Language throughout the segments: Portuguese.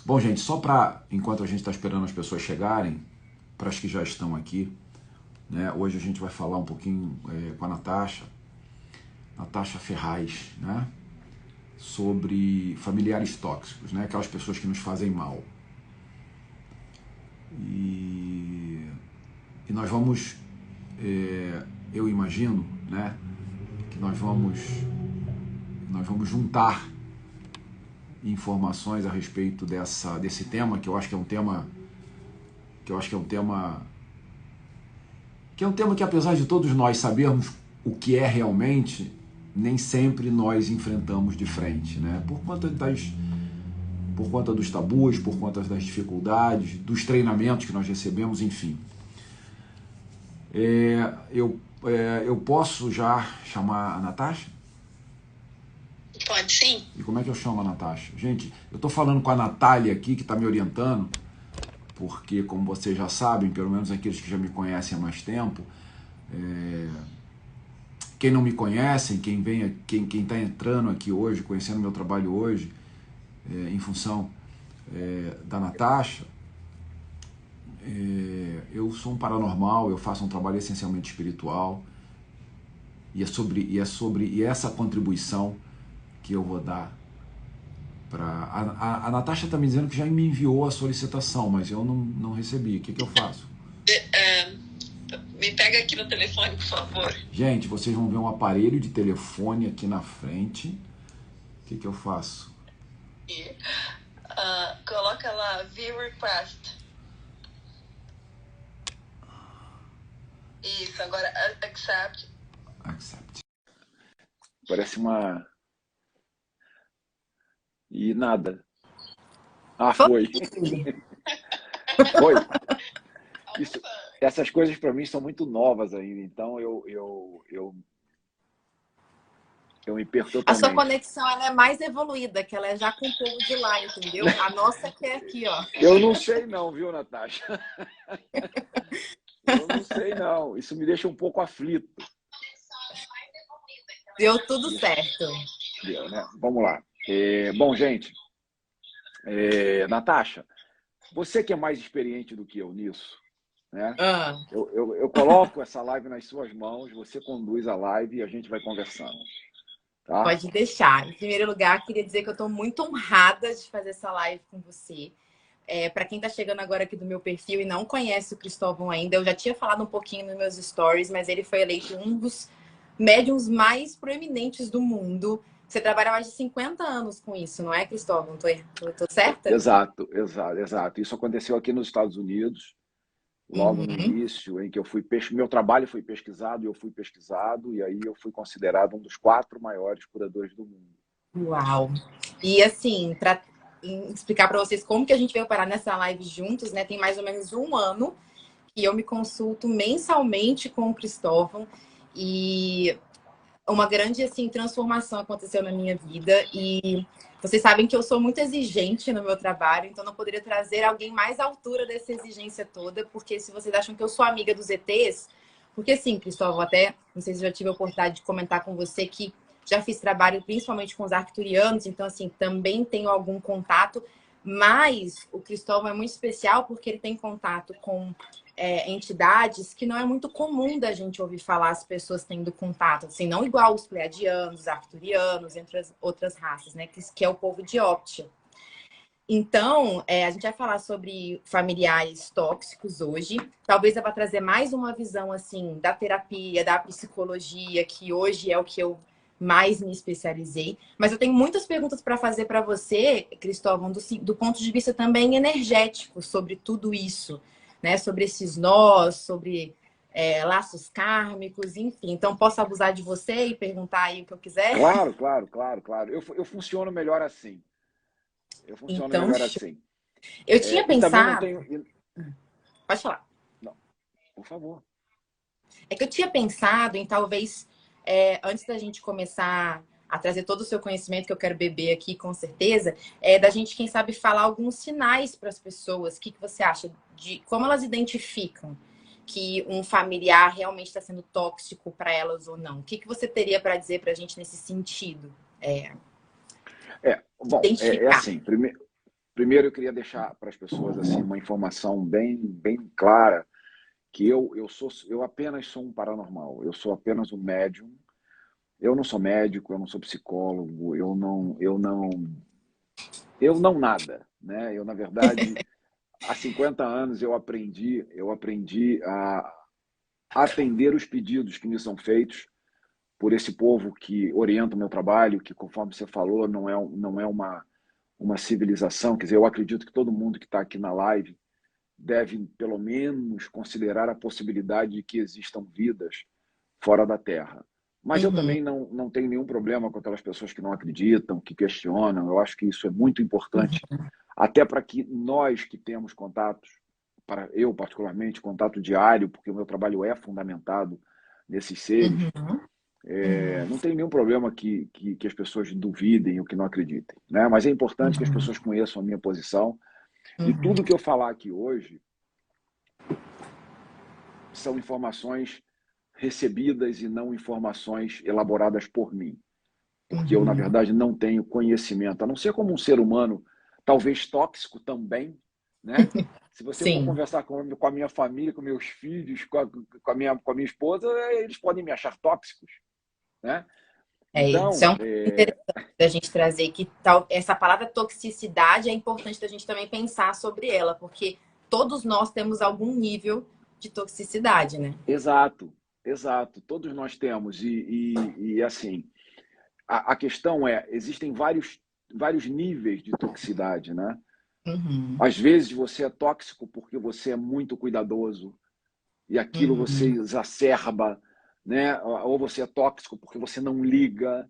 Bom, gente, só para, enquanto a gente está esperando as pessoas chegarem, para as que já estão aqui, né? Hoje a gente vai falar um pouquinho com a Natasha Ferraz, né? Sobre familiares tóxicos, né? Aquelas pessoas que nos fazem mal. E nós vamos, eu imagino, né? Que nós vamos juntar informações a respeito desse tema, que eu acho que é um tema que apesar de todos nós sabermos o que é realmente, nem sempre nós enfrentamos de frente, né? Por conta dos tabus, por conta das dificuldades, dos treinamentos que nós recebemos, enfim. Eu posso já chamar a Natasha? Pode sim. E como é que eu chamo a Natasha? Gente, eu estou falando com a Natália aqui, que está me orientando, porque, como vocês já sabem, pelo menos aqueles que já me conhecem há mais tempo, quem não me conhece, quem está entrando aqui hoje, conhecendo meu trabalho hoje, em função da Natasha, eu sou um paranormal, eu faço um trabalho essencialmente espiritual, e é essa contribuição que eu vou dar para... A Natasha está me dizendo que já me enviou a solicitação, mas eu não recebi. O que eu faço? Me pega aqui no telefone, por favor. Gente, vocês vão ver um aparelho de telefone aqui na frente. O que eu faço? Coloca lá, view request. Isso, agora accept. Accept. Parece uma... E nada. Ah, foi. Foi. Essas coisas para mim são muito novas ainda, então eu me perco totalmente. A sua conexão ela é mais evoluída, que ela é já com o povo de lá, entendeu? A nossa que é aqui, ó. Eu não sei não, viu, Natasha? Eu não sei não. Isso me deixa um pouco aflito. Deu tudo certo. Deu, né? Vamos lá. Bom, gente, Natasha, você que é mais experiente do que eu nisso, né? Eu coloco essa live nas suas mãos, você conduz a live e a gente vai conversando. Tá? Pode deixar. Em primeiro lugar, queria dizer que eu estou muito honrada de fazer essa live com você. Para quem está chegando agora aqui do meu perfil e não conhece o Cristóvão ainda, eu já tinha falado um pouquinho nos meus stories, mas ele foi eleito um dos médiums mais proeminentes do mundo. Você trabalha há mais de 50 anos com isso, não é, Cristóvão? Tô certa? Exato. Isso aconteceu aqui nos Estados Unidos, logo no início, em que meu trabalho foi pesquisado, eu fui pesquisado, e aí eu fui considerado um dos 4 maiores curadores do mundo. Uau! E assim, para explicar para vocês como que a gente veio parar nessa live juntos, né? Tem mais ou menos 1 ano que eu me consulto mensalmente com o Cristóvão e uma grande assim transformação aconteceu na minha vida e vocês sabem que eu sou muito exigente no meu trabalho, então não poderia trazer alguém mais à altura dessa exigência toda, porque se vocês acham que eu sou amiga dos ETs, porque assim, Cristóvão, até não sei se eu já tive a oportunidade de comentar com você que já fiz trabalho principalmente com os arcturianos, então assim, também tenho algum contato, mas o Cristóvão é muito especial porque ele tem contato com entidades que não é muito comum da gente ouvir falar as pessoas tendo contato, assim, não igual os pleiadianos, os arcturianos, entre as outras raças, né, que é o povo de Optia. Então, a gente vai falar sobre familiares tóxicos hoje. Talvez eu vá trazer mais uma visão, assim, da terapia, da psicologia, que hoje é o que eu mais me especializei. Mas eu tenho muitas perguntas para fazer para você, Cristóvão, do ponto de vista também energético, sobre tudo isso, né? Sobre esses nós, sobre laços kármicos, enfim. Então, posso abusar de você e perguntar aí o que eu quiser? Claro. Eu funciono melhor assim. Eu tinha pensado... Tenho... Pode falar. Não, por favor. É que eu tinha pensado em talvez, antes da gente começar a trazer todo o seu conhecimento, que eu quero beber aqui, com certeza, da gente, quem sabe, falar alguns sinais para as pessoas. O que você acha de como elas identificam que um familiar realmente está sendo tóxico para elas ou não? O que você teria para dizer para a gente nesse sentido? Bom, assim, Primeiro, eu queria deixar para as pessoas assim uma informação bem clara, que eu apenas sou um paranormal, eu sou apenas um médium. Eu não sou médico, eu não sou psicólogo, eu não nada, né? Eu, na verdade, há 50 anos eu aprendi a atender os pedidos que me são feitos por esse povo que orienta o meu trabalho, que, conforme você falou, não é uma civilização. Quer dizer, eu acredito que todo mundo que está aqui na live deve, pelo menos, considerar a possibilidade de que existam vidas fora da Terra. Mas eu Uhum. também não tenho nenhum problema com aquelas pessoas que não acreditam, que questionam. Eu acho que isso é muito importante, até para que nós que temos contatos, para eu particularmente, contato diário, porque o meu trabalho é fundamentado nesses seres, Uhum. Uhum. não tem nenhum problema que as pessoas duvidem ou que não acreditem, né? Mas é importante que as Uhum. pessoas conheçam a minha posição e Uhum. tudo que eu falar aqui hoje são informações recebidas e não informações elaboradas por mim, porque eu, na Uhum. verdade, não tenho conhecimento, a não ser como um ser humano, talvez tóxico também, né? Se você for Sim. conversar com a minha família, com meus filhos, com a minha esposa, eles podem me achar tóxicos, né? Isso é Então, um ponto interessante da gente trazer que tal, essa palavra toxicidade é importante da gente também pensar sobre ela, porque todos nós temos algum nível de toxicidade, né? exato, exato, todos nós temos, e assim, a questão é, existem vários níveis de toxicidade, né? Uhum. Às vezes você é tóxico porque você é muito cuidadoso e aquilo você Uhum. exacerba, né? Ou você é tóxico porque você não liga,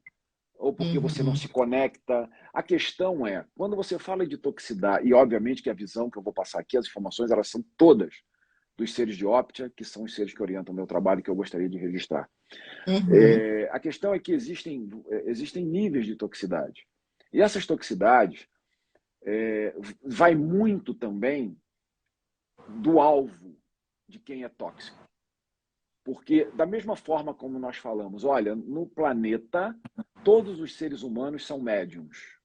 ou porque você não Uhum. se conecta. A questão é, quando você fala de toxicidade, e obviamente que a visão que eu vou passar aqui, as informações, elas são todas dos seres de Optia, que são os seres que orientam o meu trabalho, que eu gostaria de registrar. Uhum. A questão é que existem níveis de toxicidade. E essas toxicidades vai muito também do alvo de quem é tóxico. Porque, da mesma forma como nós falamos, olha, no planeta, todos os seres humanos são médiums.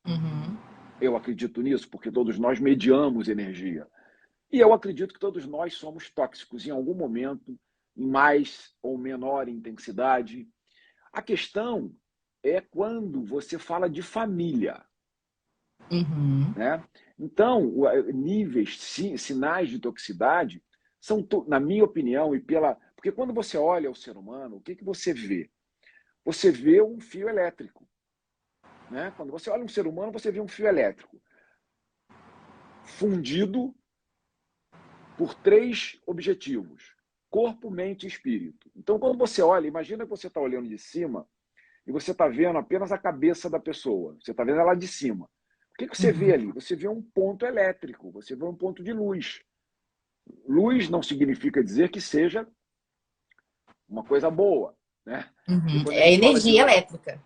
Uhum. Eu acredito nisso, porque todos nós mediamos energia. E eu acredito que todos nós somos tóxicos em algum momento, em mais ou menor intensidade. A questão é quando você fala de família, Uhum. né? Então, níveis, sinais de toxicidade são, na minha opinião, porque quando você olha o ser humano, o que você vê? Você vê um fio elétrico, né? Quando você olha um ser humano, você vê um fio elétrico fundido por três objetivos: corpo, mente e espírito. Então, quando você olha, imagina que você está olhando de cima e você está vendo apenas a cabeça da pessoa. Você está vendo ela de cima. O que você vê Uhum. ali? Você vê um ponto elétrico, você vê um ponto de luz. Luz não significa dizer que seja uma coisa boa, né? Porque Uhum. quando a É gente fala de energia luz, elétrica.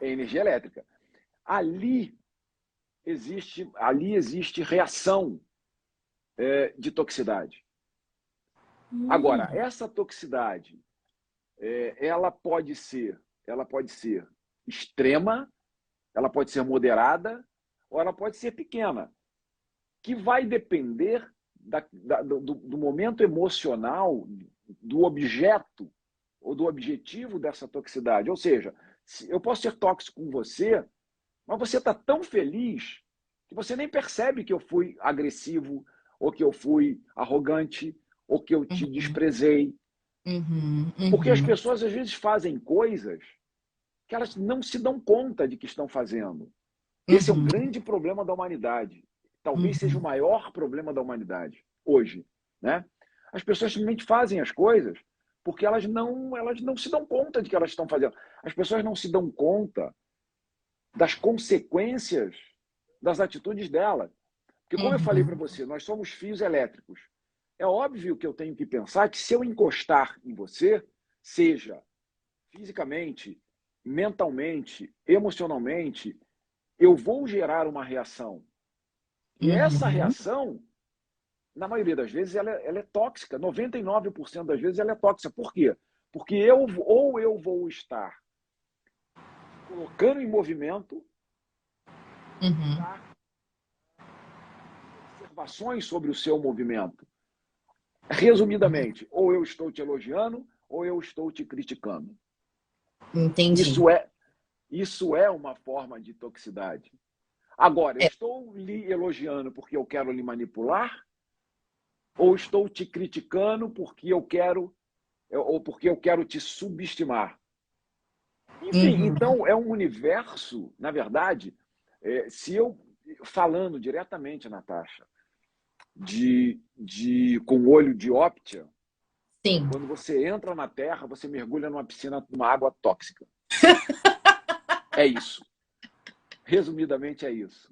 é energia elétrica. Ali ali existe reação de toxicidade. Agora, Hum. essa toxicidade, ela pode ser extrema, ela pode ser moderada, ou ela pode ser pequena, que vai depender do momento emocional do objeto ou do objetivo dessa toxicidade. Ou seja, eu posso ser tóxico com você, mas você está tão feliz que você nem percebe que eu fui agressivo, ou que eu fui arrogante, ou que eu te desprezei. Uhum. Porque as Uhum. pessoas às vezes fazem coisas que elas não se dão conta de que estão fazendo. Esse é o Uhum. grande problema da humanidade. Talvez seja o Uhum. maior problema da humanidade hoje, né? As pessoas simplesmente fazem as coisas porque elas não se dão conta de que elas estão fazendo. As pessoas não se dão conta das consequências das atitudes dela. Porque, como eu falei para Uhum. você, nós somos fios elétricos. É óbvio que eu tenho que pensar que se eu encostar em você, seja fisicamente, mentalmente, emocionalmente, eu vou gerar uma reação. E essa Uhum. reação, na maioria das vezes, ela é tóxica. 99% das vezes ela é tóxica. Por quê? Porque eu vou estar colocando em movimento Uhum. para observações sobre o seu movimento. Resumidamente, ou eu estou te elogiando, ou eu estou te criticando. Entendi. Isso é uma forma de toxicidade. Agora, eu estou lhe elogiando porque eu quero lhe manipular, ou estou te criticando porque eu quero te subestimar. Enfim, então é um universo, na verdade, se eu falando diretamente, Natasha, com olho de Optia, sim. Quando você entra na Terra, você mergulha numa piscina, numa água tóxica. É isso. Resumidamente é isso.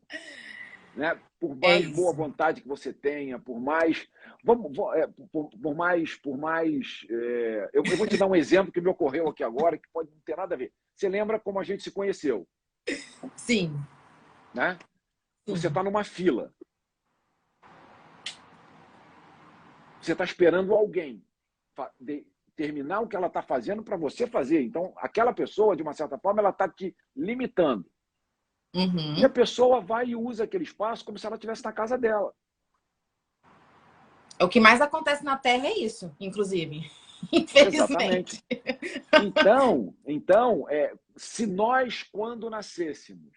Né? Por mais boa vontade que você tenha, por mais eu vou te dar um exemplo que me ocorreu aqui agora, que pode não ter nada a ver. Você lembra como a gente se conheceu? Sim. Né? Você está numa fila. Você está esperando alguém terminar o que ela está fazendo para você fazer. Então, aquela pessoa, de uma certa forma, ela está te limitando. E a pessoa vai e usa aquele espaço como se ela estivesse na casa dela. O que mais acontece na Terra é isso, inclusive. Infelizmente. Exatamente. Então, se nós, quando nascêssemos,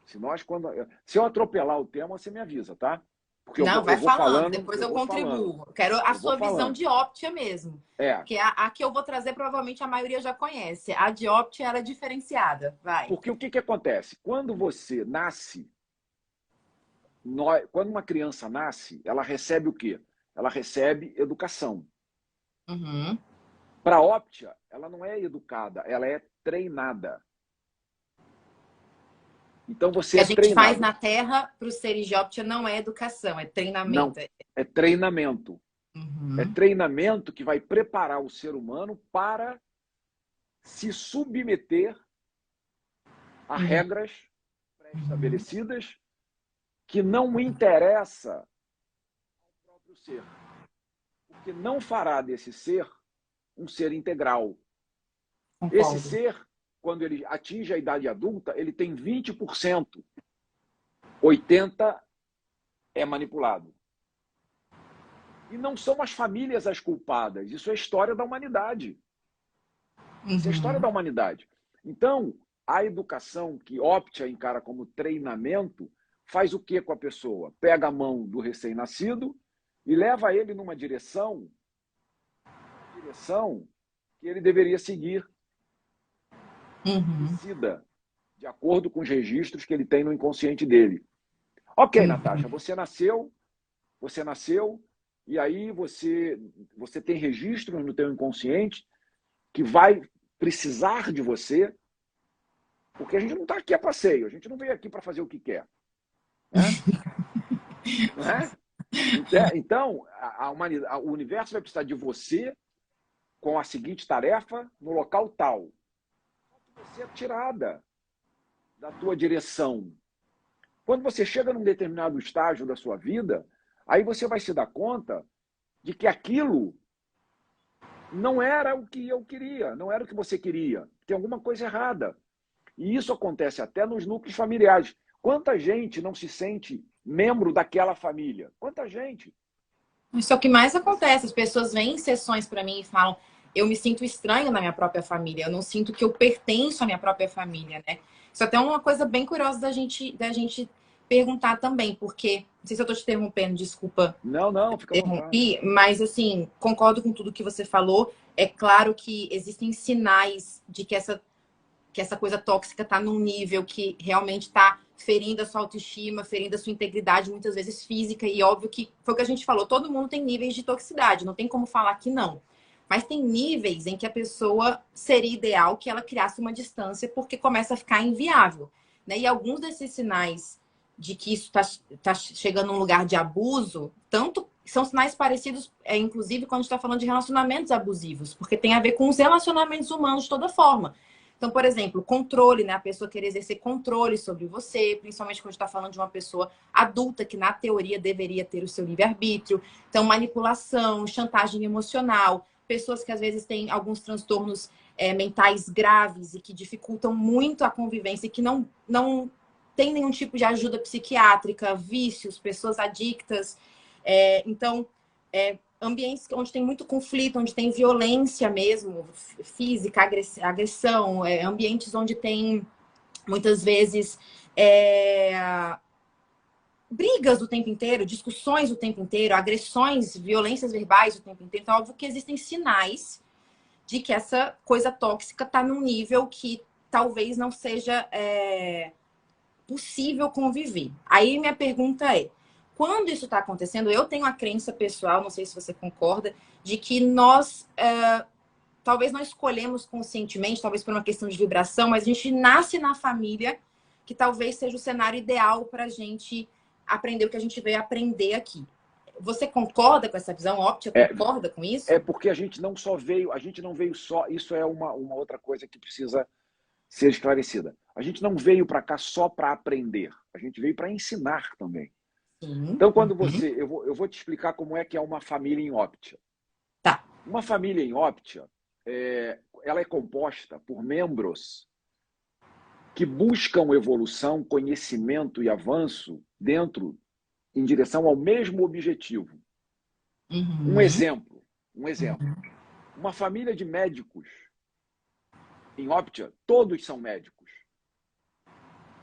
se eu atropelar o tema, você me avisa, tá? Porque não, vai vou falando, depois eu contribuo. Falando. Quero a sua visão de Optia mesmo. É. Que a que eu vou trazer, provavelmente a maioria já conhece. A de Optia, ela é diferenciada. Vai. Porque o que acontece? Quando você nasce, quando uma criança nasce, ela recebe o quê? Ela recebe educação. Para a Optia, ela não é educada, ela é treinada. Então você o que a gente faz na Terra para os seres de Optia não é educação, é treinamento. Não, é treinamento. É treinamento que vai preparar o ser humano para se submeter a regras pré-estabelecidas que não interessa ao próprio ser. Porque não fará desse ser um ser integral. Concordo. Esse ser, quando ele atinge a idade adulta, ele tem 20%. 80% é manipulado. E não são as famílias as culpadas. Isso é história da humanidade. Isso é história da humanidade. Então, a educação que Optia encara como treinamento faz o que com a pessoa? Pega a mão do recém-nascido e leva ele numa direção que ele deveria seguir de acordo com os registros que ele tem no inconsciente dele. Ok, Natasha, você nasceu, e aí você tem registros no teu inconsciente que vai precisar de você, porque a gente não está aqui a passeio, a gente não veio aqui para fazer o que quer. Né? Então, o universo vai precisar de você com a seguinte tarefa no local tal. Você é tirada da tua direção. Quando você chega num determinado estágio da sua vida, aí você vai se dar conta de que aquilo não era o que eu queria, não era o que você queria. Tem alguma coisa errada. E isso acontece até nos núcleos familiares. Quanta gente não se sente membro daquela família? Quanta gente? Isso é o que mais acontece. As pessoas vêm em sessões para mim e falam: eu me sinto estranho na minha própria família, eu não sinto que eu pertenço à minha própria família, né? Isso até é uma coisa bem curiosa da gente perguntar também, porque, não sei se eu tô te interrompendo, desculpa. Não, fica à vontade. Mas, assim, concordo com tudo que você falou. É claro que existem sinais de que essa coisa tóxica tá num nível que realmente tá ferindo a sua autoestima, ferindo a sua integridade, muitas vezes física, e óbvio que foi o que a gente falou, todo mundo tem níveis de toxicidade, não tem como falar que não. Mas tem níveis em que a pessoa seria ideal que ela criasse uma distância porque começa a ficar inviável, né? E alguns desses sinais de que isso tá chegando num lugar de abuso, são sinais parecidos, inclusive, quando a gente está falando de relacionamentos abusivos, porque tem a ver com os relacionamentos humanos de toda forma. Então, por exemplo, controle, né? A pessoa querer exercer controle sobre você, principalmente quando a gente está falando de uma pessoa adulta, que na teoria deveria ter o seu livre-arbítrio. Então, manipulação, chantagem emocional, pessoas que às vezes têm alguns transtornos mentais graves e que dificultam muito a convivência e que não tem nenhum tipo de ajuda psiquiátrica, vícios, pessoas adictas. Então, ambientes onde tem muito conflito, onde tem violência mesmo, física, agressão, ambientes onde tem, muitas vezes, brigas o tempo inteiro, discussões o tempo inteiro, agressões, violências verbais o tempo inteiro. Então, óbvio que existem sinais de que essa coisa tóxica está num nível que talvez não seja possível conviver. Aí minha pergunta é, quando isso está acontecendo, eu tenho a crença pessoal, não sei se você concorda, de que nós talvez não escolhemos conscientemente, talvez por uma questão de vibração, mas a gente nasce na família que talvez seja o cenário ideal para a gente aprender o que a gente veio aprender aqui. Você concorda com essa visão? Optia concorda com isso? Porque a gente não veio só. Isso é uma outra coisa que precisa ser esclarecida. A gente não veio para cá só para aprender. A gente veio para ensinar também. Sim. Então, quando você. Eu vou te explicar como é que é uma família em Optia. Tá. Uma família em Optia, ela é composta por membros que buscam evolução, conhecimento e avanço em direção ao mesmo objetivo. Um exemplo. Uma família de médicos em Optia, todos são médicos.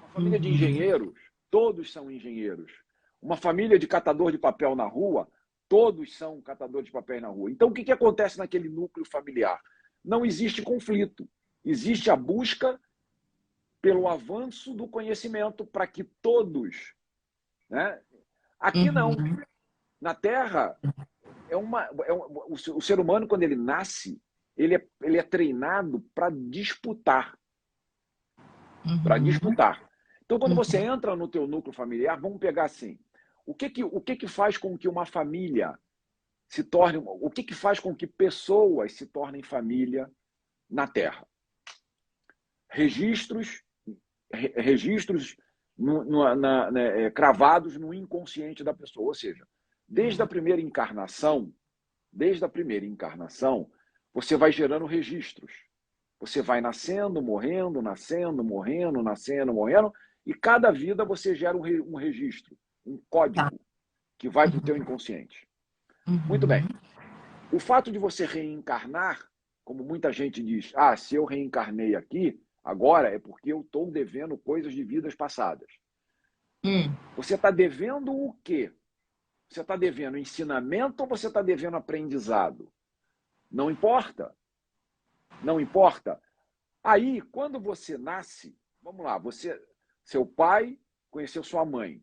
Uma família de engenheiros, todos são engenheiros. Uma família de catador de papel na rua, todos são catadores de papel na rua. Então, o que acontece naquele núcleo familiar? Não existe conflito. Existe a busca pelo avanço do conhecimento para que todos... Né? Aqui não. Na Terra, o ser humano, quando ele nasce, ele é treinado para disputar. Para disputar. Então, quando você entra no teu núcleo familiar, vamos pegar assim, o que faz com que uma família se torne... O que faz com que pessoas se tornem família na Terra? Registros cravados no inconsciente da pessoa. Ou seja, desde a primeira encarnação, você vai gerando registros. Você vai nascendo, morrendo, nascendo, morrendo, nascendo, morrendo, e cada vida você gera um registro, um código que vai para o teu inconsciente. Muito bem. O fato de você reencarnar, como muita gente diz, se eu reencarnei aqui, agora é porque eu estou devendo coisas de vidas passadas. Você está devendo o quê? Você está devendo ensinamento ou você está devendo aprendizado? Não importa. Não importa. Aí, quando você nasce, vamos lá, seu pai conheceu sua mãe.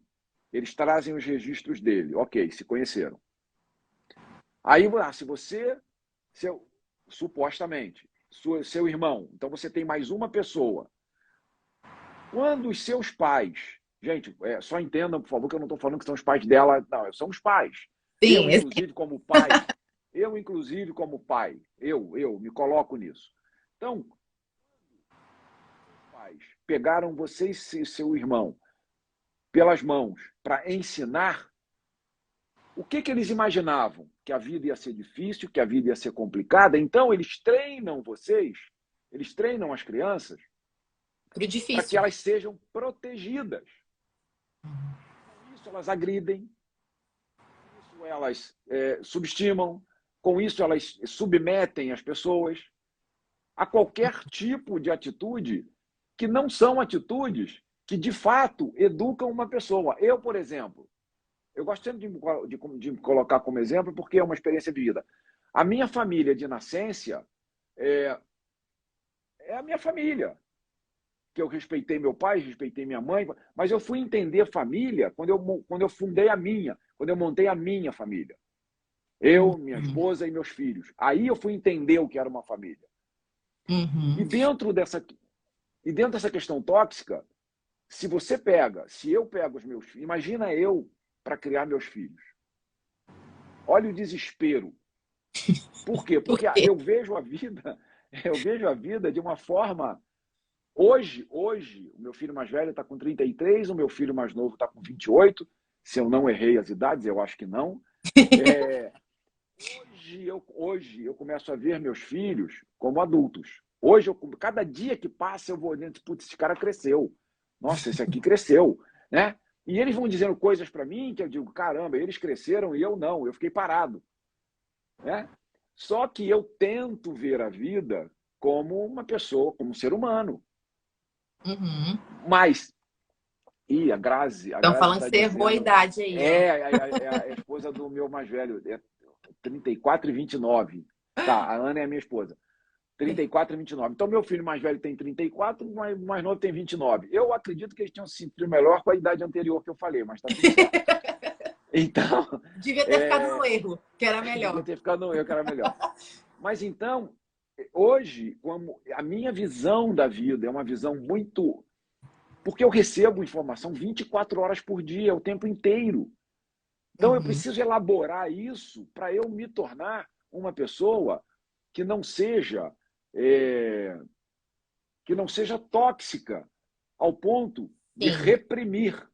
Eles trazem os registros dele. Ok, se conheceram. Aí, supostamente, seu irmão. Então, você tem mais uma pessoa. Quando os seus pais... Gente, só entendam, por favor, que eu não estou falando que são os pais dela. Não, são os pais. Sim, eu, inclusive, como pai, eu me coloco nisso. Então, os pais pegaram você e seu irmão pelas mãos para ensinar, o que eles imaginavam? Que a vida ia ser difícil, que a vida ia ser complicada. Então, eles treinam as crianças para que elas sejam protegidas. Com isso, elas agridem, com isso, elas subestimam, com isso, elas submetem as pessoas a qualquer tipo de atitude que não são atitudes que, de fato, educam uma pessoa. Eu, por exemplo, eu gosto sempre de me colocar como exemplo porque é uma experiência de vida. A minha família de nascença é a minha família. Que eu respeitei meu pai, respeitei minha mãe, mas eu fui entender família quando eu fundei quando eu montei a minha família. Eu, minha esposa e meus filhos. Aí eu fui entender o que era uma família. E dentro dessa questão tóxica, se eu pego os meus filhos, imagina eu para criar meus filhos. Olha o desespero. Por quê? Porque eu vejo a vida de uma forma... Hoje, o meu filho mais velho está com 33, o meu filho mais novo está com 28. Se eu não errei as idades, eu acho que não. Hoje eu começo a ver meus filhos como adultos. Hoje, cada dia que passa, eu vou olhando, putz, esse cara cresceu. Nossa, esse aqui cresceu, né? E eles vão dizendo coisas para mim que eu digo, caramba, eles cresceram e eu não, eu fiquei parado, né? Só que eu tento ver a vida como uma pessoa, como um ser humano. Uhum. Mas, a Estão Grazi falando está que você errou a dizendo, idade aí, ó. é a esposa do meu mais velho, é 34 e 29. Tá, a Ana é a minha esposa. 34 e 29. Então, meu filho mais velho tem 34, o mais novo tem 29. Eu acredito que eles tinham se sentido melhor com a idade anterior que eu falei, mas tá tudo certo. Então, Devia ter ficado no erro, que era devia melhor. ter ficado no eu que era melhor. Mas então, hoje, como a minha visão da vida é uma visão muito. Porque eu recebo informação 24 horas por dia, o tempo inteiro. Então, eu Uhum. preciso elaborar isso para eu me tornar uma pessoa que não seja. É, que não seja tóxica ao ponto Sim, de reprimir,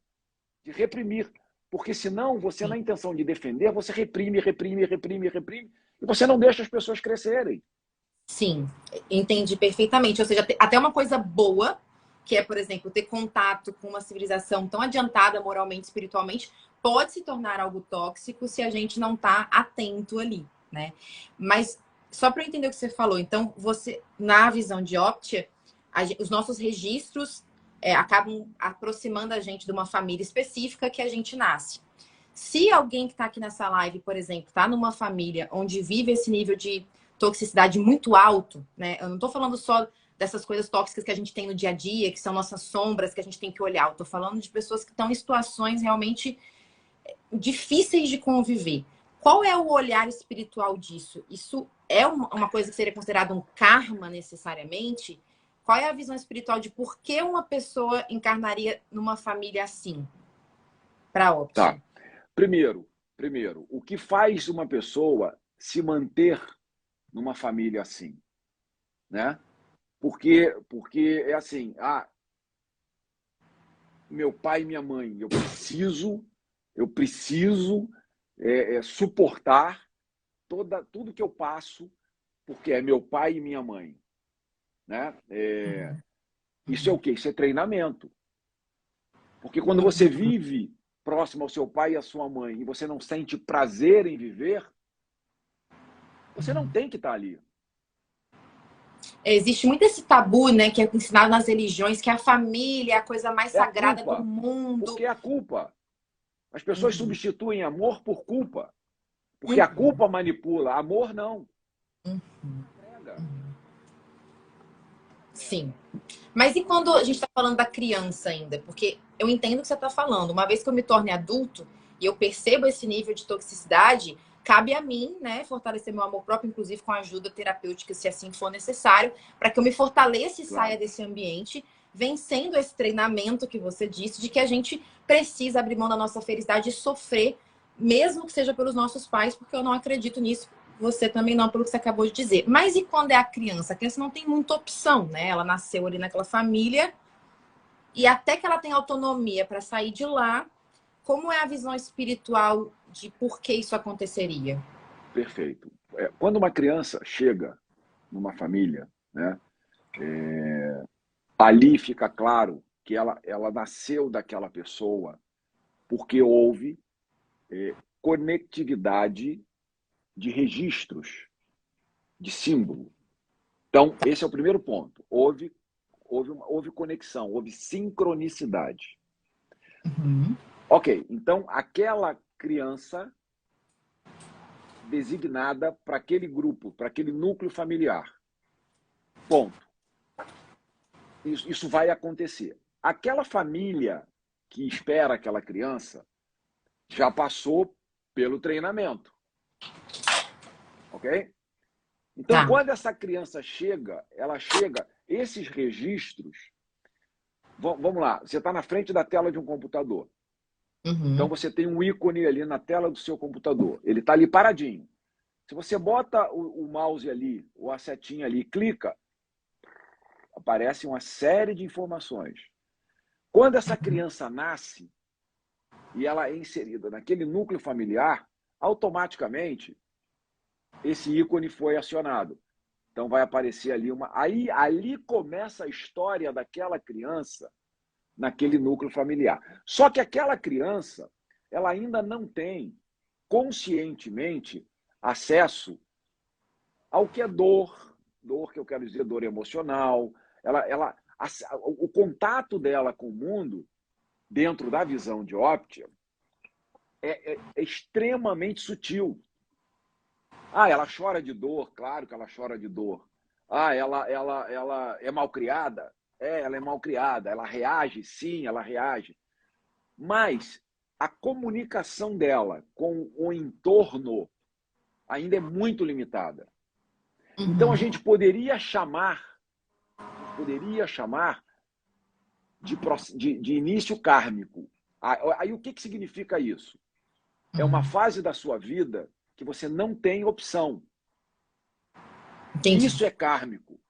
porque senão você sim. na intenção de defender, você reprime, reprime, reprime, reprime, e você não deixa as pessoas crescerem. Sim, entendi perfeitamente. Ou seja, até uma coisa boa, que é, por exemplo, ter contato com uma civilização tão adiantada moralmente, espiritualmente, pode se tornar algo tóxico se a gente não está atento ali, né? Mas só para eu entender o que você falou, então você, na visão de Optia, os nossos registros acabam aproximando a gente de uma família específica que a gente nasce. Se alguém que está aqui nessa live, por exemplo, está numa família onde vive esse nível de toxicidade muito alto, né? Eu não estou falando só dessas coisas tóxicas que a gente tem no dia a dia, que são nossas sombras que a gente tem que olhar. Eu tô falando de pessoas que estão em situações realmente difíceis de conviver. Qual é o olhar espiritual disso? Isso é uma coisa que seria considerada um karma necessariamente? Qual é a visão espiritual de por que uma pessoa encarnaria numa família assim, para Tá. Optia? Primeiro, o que faz uma pessoa se manter numa família assim, né? Porque é assim, meu pai e minha mãe, eu preciso suportar tudo que eu passo, porque é meu pai e minha mãe, né? Isso é o quê? Isso é treinamento. Porque quando você vive próximo ao seu pai e à sua mãe e você não sente prazer em viver, você não tem que estar ali. Existe muito esse tabu, né, que é ensinado nas religiões, que a família é a coisa mais É a sagrada do culpa. mundo. Porque é a culpa. As pessoas Uhum, substituem amor por culpa. Porque a uhum, culpa manipula, amor não. uhum. Entrega. Sim. Mas e quando a gente está falando da criança ainda? Porque eu entendo o que você está falando. Uma vez que eu me torne adulto e eu percebo esse nível de toxicidade, cabe a mim, né, fortalecer meu amor próprio, inclusive com ajuda terapêutica, se assim for necessário, para que eu me fortaleça e saia Claro. desse ambiente, vencendo esse treinamento que você disse, de que a gente precisa abrir mão da nossa felicidade e sofrer, mesmo que seja pelos nossos pais, porque eu não acredito nisso. Você também não, pelo que você acabou de dizer. Mas e quando é a criança? A criança não tem muita opção, né? Ela nasceu ali naquela família e até que ela tem autonomia para sair de lá, como é a visão espiritual de por que isso aconteceria? Perfeito. Quando uma criança chega numa família, né, ali fica claro que ela nasceu daquela pessoa porque houve conectividade de registros, de símbolo. Então, esse é o primeiro ponto. Houve conexão, houve sincronicidade. Uhum. Ok, então aquela criança designada para aquele grupo, para aquele núcleo familiar. Ponto. Isso vai acontecer. Aquela família que espera aquela criança já passou pelo treinamento. Ok? Então, Tá. quando essa criança chega, esses registros. Vamos lá, você está na frente da tela de um computador. Então, Uhum. você tem um ícone ali na tela do seu computador. Ele está ali paradinho. Se você bota o mouse ali, ou a setinha ali, clica, aparece uma série de informações. Quando essa criança nasce e ela é inserida naquele núcleo familiar, automaticamente esse ícone foi acionado. Então vai aparecer ali ali começa a história daquela criança naquele núcleo familiar. Só que aquela criança, ela ainda não tem conscientemente acesso ao que é dor, dor que eu quero dizer, dor emocional. O contato dela com o mundo, dentro da visão de Optia, é extremamente sutil. Ela chora de dor, claro que ela chora de dor. Ela é malcriada? Ela é malcriada. Ela reage? Sim, ela reage. Mas a comunicação dela com o entorno ainda é muito limitada. Então a gente poderia chamar de início kármico. Aí o que significa isso? É uma fase da sua vida que você não tem opção. Entendi. Isso é kármico.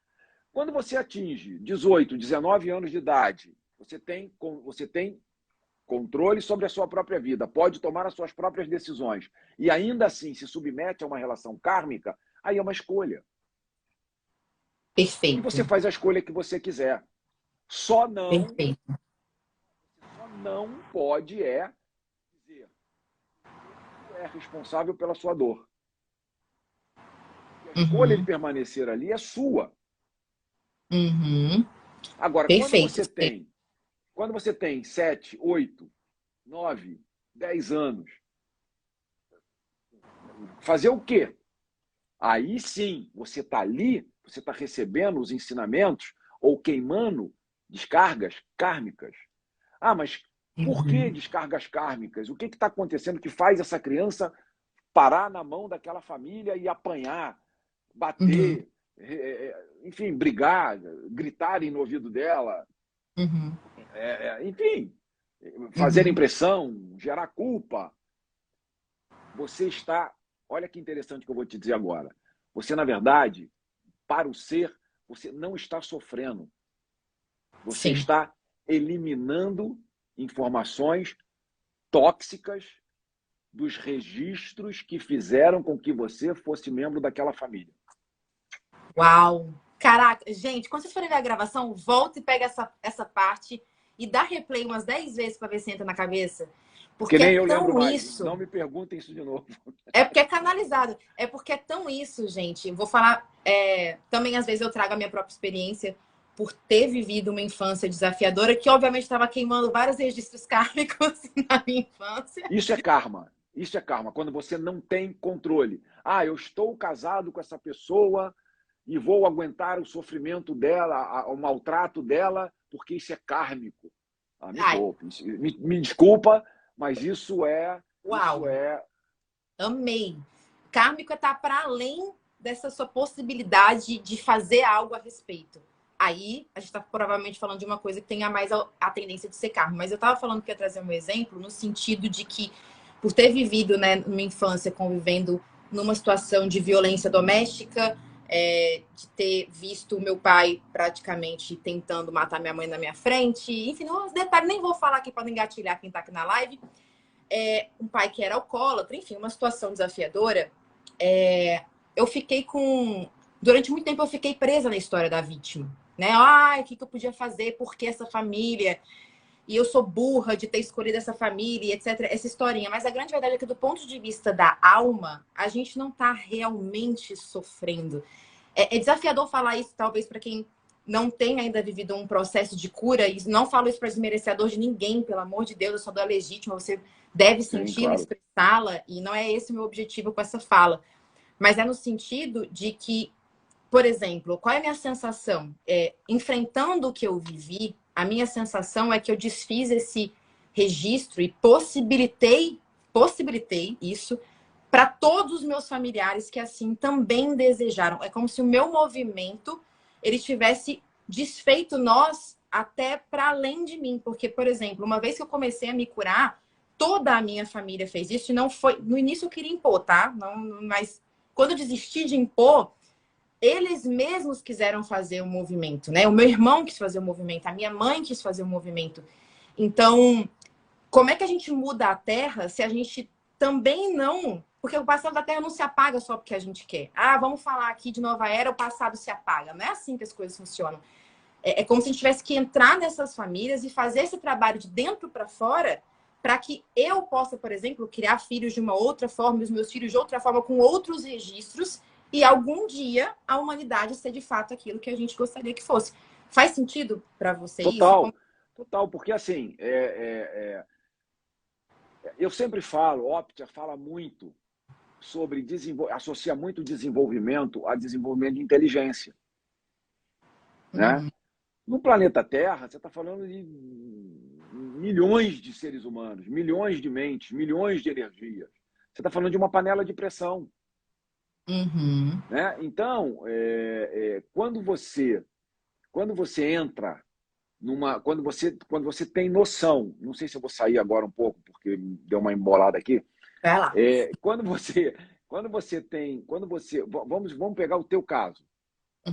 Quando você atinge 18, 19 anos de idade, você tem controle sobre a sua própria vida, pode tomar as suas próprias decisões e ainda assim se submete a uma relação kármica, aí é uma escolha. Perfeito. E você faz a escolha que você quiser. Só não pode dizer que é responsável pela sua dor. A escolha de permanecer ali é sua. Agora, quando você tem 7, 8, 9, 10 anos, fazer o quê? Aí sim, você está ali, você está recebendo os ensinamentos ou queimando descargas kármicas. Mas por que descargas kármicas? O que está acontecendo que faz essa criança parar na mão daquela família e apanhar, bater, enfim, brigar, gritarem no ouvido dela, enfim, fazer impressão, gerar culpa? Você está... Olha que interessante que eu vou te dizer agora. Você, na verdade, para o ser, você não está sofrendo. Você está eliminando informações tóxicas dos registros que fizeram com que você fosse membro daquela família. Uau! Caraca, gente, quando vocês forem ver a gravação, volta e pega essa parte e dá replay umas 10 vezes para ver se entra na cabeça. Porque nem é eu lembro tão mais. isso. Não me perguntem isso de novo. É porque é canalizado. É porque é tão isso, gente. Vou falar... também, às vezes, eu trago a minha própria experiência por ter vivido uma infância desafiadora, que, obviamente, estava queimando vários registros kármicos na minha infância. Isso é karma. Isso é karma. Quando você não tem controle. Eu estou casado com essa pessoa e vou aguentar o sofrimento dela, o maltrato dela, porque isso é kármico. Me desculpa, mas isso é... Uau! Isso é... Amei. Kármico é estar para além dessa sua possibilidade de fazer algo a respeito. Aí, a gente está provavelmente falando de uma coisa que tenha mais a tendência de ser karma. Mas eu estava falando que ia trazer um exemplo no sentido de que, por ter vivido, né, numa infância convivendo numa situação de violência doméstica, de ter visto o meu pai praticamente tentando matar minha mãe na minha frente. Enfim, uns detalhes, nem vou falar aqui para não engatilhar quem está aqui na live. Um pai que era alcoólatra, enfim, uma situação desafiadora. Eu fiquei durante muito tempo eu fiquei presa na história da vítima, né? O que eu podia fazer? Por que essa família? E eu sou burra de ter escolhido essa família, etc. Essa historinha. Mas a grande verdade é que, do ponto de vista da alma, a gente não tá realmente sofrendo. É desafiador falar isso, talvez, para quem não tem ainda vivido um processo de cura. E não falo isso para desmerecer a dor de ninguém, pelo amor de Deus, eu sou dor legítima, você deve senti-la, expressá-la, e não é esse o meu objetivo com essa fala. Mas é no sentido de que, por exemplo, qual é a minha sensação? Enfrentando o que eu vivi, a minha sensação é que eu desfiz esse registro e possibilitei isso para todos os meus familiares que assim também desejaram. É como se o meu movimento ele tivesse desfeito nós até para além de mim. Porque, por exemplo, uma vez que eu comecei a me curar, toda a minha família fez isso e não foi... No início eu queria impor, tá? Mas quando eu desisti de impor, eles mesmos quiseram fazer o movimento, né? O meu irmão quis fazer o movimento, a minha mãe quis fazer o movimento. Então, como é que a gente muda a Terra se a gente também não... Porque o passado da Terra não se apaga só porque a gente quer. Vamos falar aqui de nova era, o passado se apaga. Não é assim que as coisas funcionam. É como se a gente tivesse que entrar nessas famílias e fazer esse trabalho de dentro para fora, para que eu possa, por exemplo, criar filhos de uma outra forma, os meus filhos de outra forma, com outros registros, e algum dia a humanidade ser de fato aquilo que a gente gostaria que fosse. Faz sentido para você isso? Total, total, porque assim, eu sempre falo, Optia fala muito sobre associa muito desenvolvimento a desenvolvimento de inteligência, né? No planeta Terra, você está falando de milhões de seres humanos, milhões de mentes, milhões de energias. Você está falando de uma panela de pressão. Né? Então, quando você entra quando você tem noção, não sei se eu vou sair agora um pouco, porque deu uma embolada aqui. Vai lá. Vamos pegar o teu caso,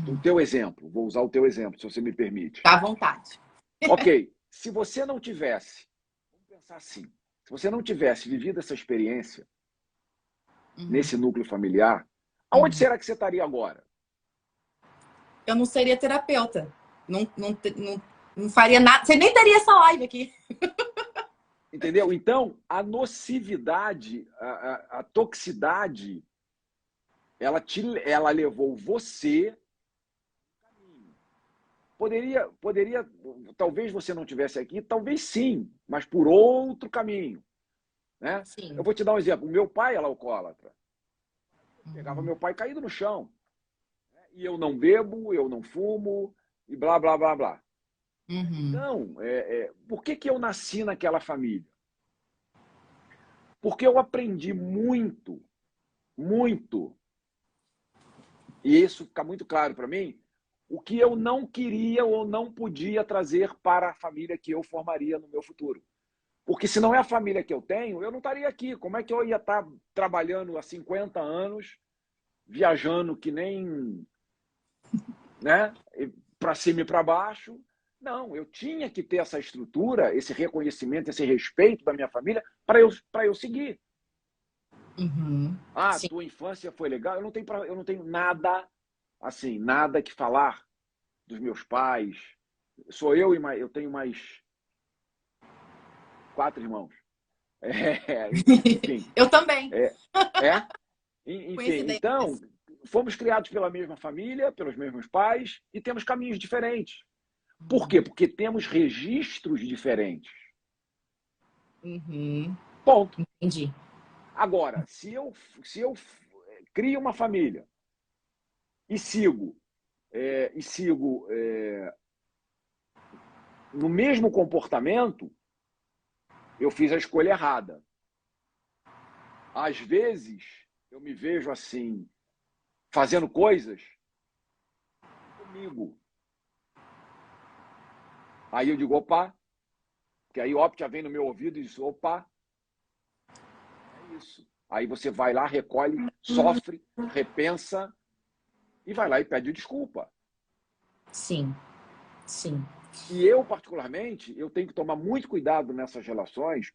o teu exemplo, vou usar o teu exemplo, se você me permite. Tá à vontade. Ok, se você não tivesse, vamos pensar assim, se você não tivesse vivido essa experiência nesse núcleo familiar, aonde será que você estaria agora? Eu não seria terapeuta. Não faria nada. Você nem teria essa live aqui. Entendeu? Então, a nocividade, a toxicidade, ela levou você ao caminho. Poderia, talvez você não estivesse aqui, talvez sim, mas por outro caminho. Né? Sim. Eu vou te dar um exemplo. O meu pai era alcoólatra. Pegava meu pai caído no chão. E eu não bebo, eu não fumo, e blá, blá, blá, blá. Então, por que eu nasci naquela família? Porque eu aprendi muito, muito, e isso fica muito claro para mim, o que eu não queria ou não podia trazer para a família que eu formaria no meu futuro. Porque se não é a família que eu tenho, eu não estaria aqui. Como é que eu ia estar trabalhando há 50 anos, viajando que nem, né, para cima e para baixo? Não, eu tinha que ter essa estrutura, esse reconhecimento, esse respeito da minha família para eu seguir. Sim. Tua infância foi legal. Eu não tenho nada assim, nada que falar dos meus pais. Sou eu tenho mais 4 irmãos. Enfim. Eu também. Enfim, então, fomos criados pela mesma família, pelos mesmos pais e temos caminhos diferentes. Por quê? Porque temos registros diferentes. Ponto. Entendi. Agora, se eu crio uma família e sigo no mesmo comportamento, eu fiz a escolha errada. Às vezes, eu me vejo assim, fazendo coisas comigo. Aí eu digo, opa, que aí Optia vem no meu ouvido e diz, opa, é isso. Aí você vai lá, recolhe, sofre, repensa e vai lá e pede desculpa. Sim, sim. E eu, particularmente, eu tenho que tomar muito cuidado nessas relações,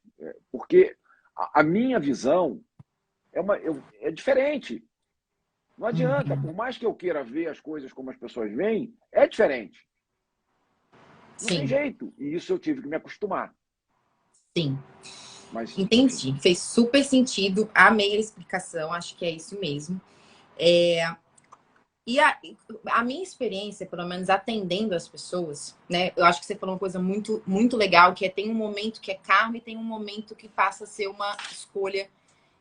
porque a minha visão é diferente. Não adianta, por mais que eu queira ver as coisas como as pessoas veem, é diferente. Não tem jeito. E isso eu tive que me acostumar. Sim. Mas... Entendi. Fez super sentido. Amei a explicação. Acho que é isso mesmo. E a minha experiência, pelo menos atendendo as pessoas, né? Eu acho que você falou uma coisa muito, muito legal, que tem um momento que é karma e tem um momento que passa a ser uma escolha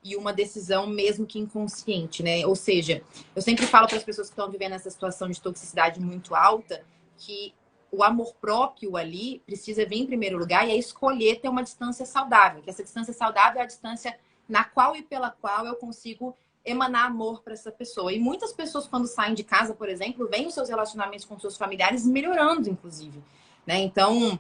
e uma decisão mesmo que inconsciente, né? Ou seja, eu sempre falo para as pessoas que estão vivendo essa situação de toxicidade muito alta que o amor próprio ali precisa vir em primeiro lugar e é escolher ter uma distância saudável. Que essa distância saudável é a distância na qual e pela qual eu consigo emanar amor para essa pessoa. E muitas pessoas, quando saem de casa, por exemplo, veem os seus relacionamentos com seus familiares melhorando, inclusive, né? Então,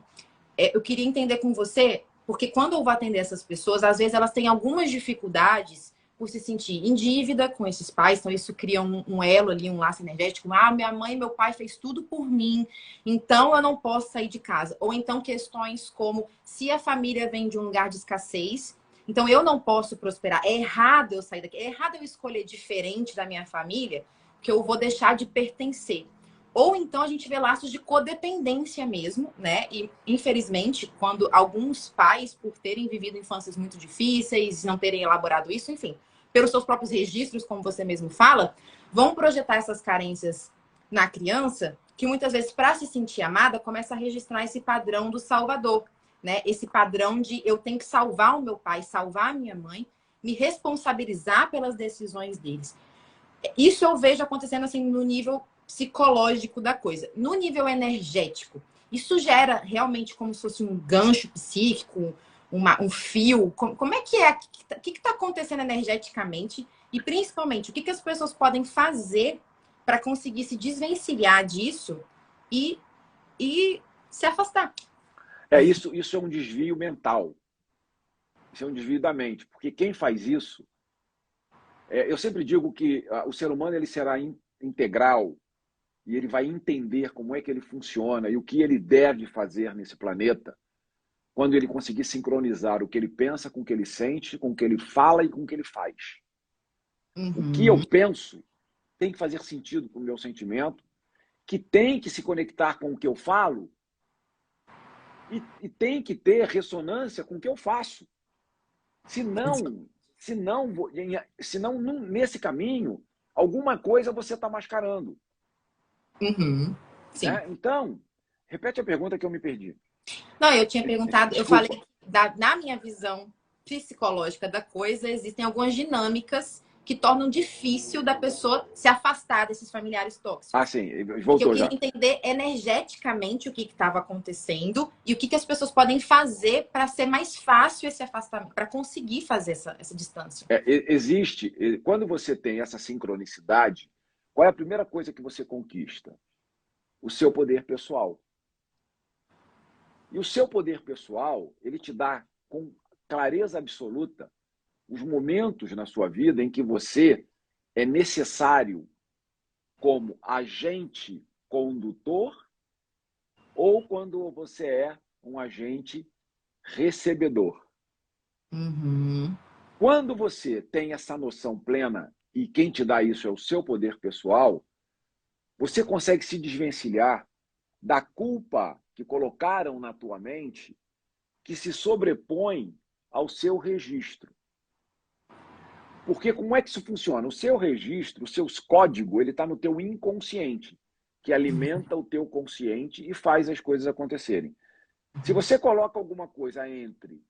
eu queria entender com você, porque quando eu vou atender essas pessoas, às vezes elas têm algumas dificuldades por se sentir em dívida com esses pais, então isso cria um elo ali, um laço energético. Minha mãe e meu pai fez tudo por mim, então eu não posso sair de casa. Ou então questões como, se a família vem de um lugar de escassez, então eu não posso prosperar. É errado eu sair daqui, é errado eu escolher diferente da minha família, que eu vou deixar de pertencer. ou então a gente vê laços de codependência mesmo, né? E infelizmente, quando alguns pais, por terem vivido infâncias muito difíceis, não terem elaborado isso, enfim, pelos seus próprios registros, como você mesmo fala, vão projetar essas carências na criança, que muitas vezes, para se sentir amada, começa a registrar esse padrão do salvador, né? Esse padrão de eu tenho que salvar o meu pai, salvar a minha mãe, me responsabilizar pelas decisões deles. Isso eu vejo acontecendo assim no nível psicológico da coisa. No nível energético, isso gera realmente como se fosse um gancho psíquico, um fio. Como é que é? O que está acontecendo energeticamente? E principalmente, o que as pessoas podem fazer para conseguir se desvencilhar disso e, e se afastar? Isso é um desvio mental. Isso é um desvio da mente. Porque quem faz isso... eu sempre digo que o ser humano ele será integral e ele vai entender como é que ele funciona e o que ele deve fazer nesse planeta quando ele conseguir sincronizar o que ele pensa com o que ele sente, com o que ele fala e com o que ele faz. O que eu penso tem que fazer sentido com o meu sentimento, que tem que se conectar com o que eu falo e tem que ter ressonância com o que eu faço. Senão, nesse caminho, alguma coisa você está mascarando. Sim. Né? Então, repete a pergunta que eu me perdi. Não, eu tinha perguntado, Desculpa. eu falei que na minha visão psicológica da coisa, existem algumas dinâmicas que tornam difícil da pessoa se afastar desses familiares tóxicos. Ah, sim, Porque voltou eu já. queria entender energeticamente o que estava acontecendo e o que as pessoas podem fazer para ser mais fácil esse afastamento, para conseguir fazer essa distância. Existe, quando você tem essa sincronicidade, qual é a primeira coisa que você conquista? O seu poder pessoal. E o seu poder pessoal, ele te dá com clareza absoluta os momentos na sua vida em que você é necessário como agente condutor ou quando você é um agente recebedor. Quando você tem essa noção plena, e quem te dá isso é o seu poder pessoal, você consegue se desvencilhar da culpa que colocaram na tua mente que se sobrepõe ao seu registro. Porque como é que isso funciona? O seu registro, o seu código, ele está no teu inconsciente, que alimenta o teu consciente e faz as coisas acontecerem. Se você coloca alguma coisa entre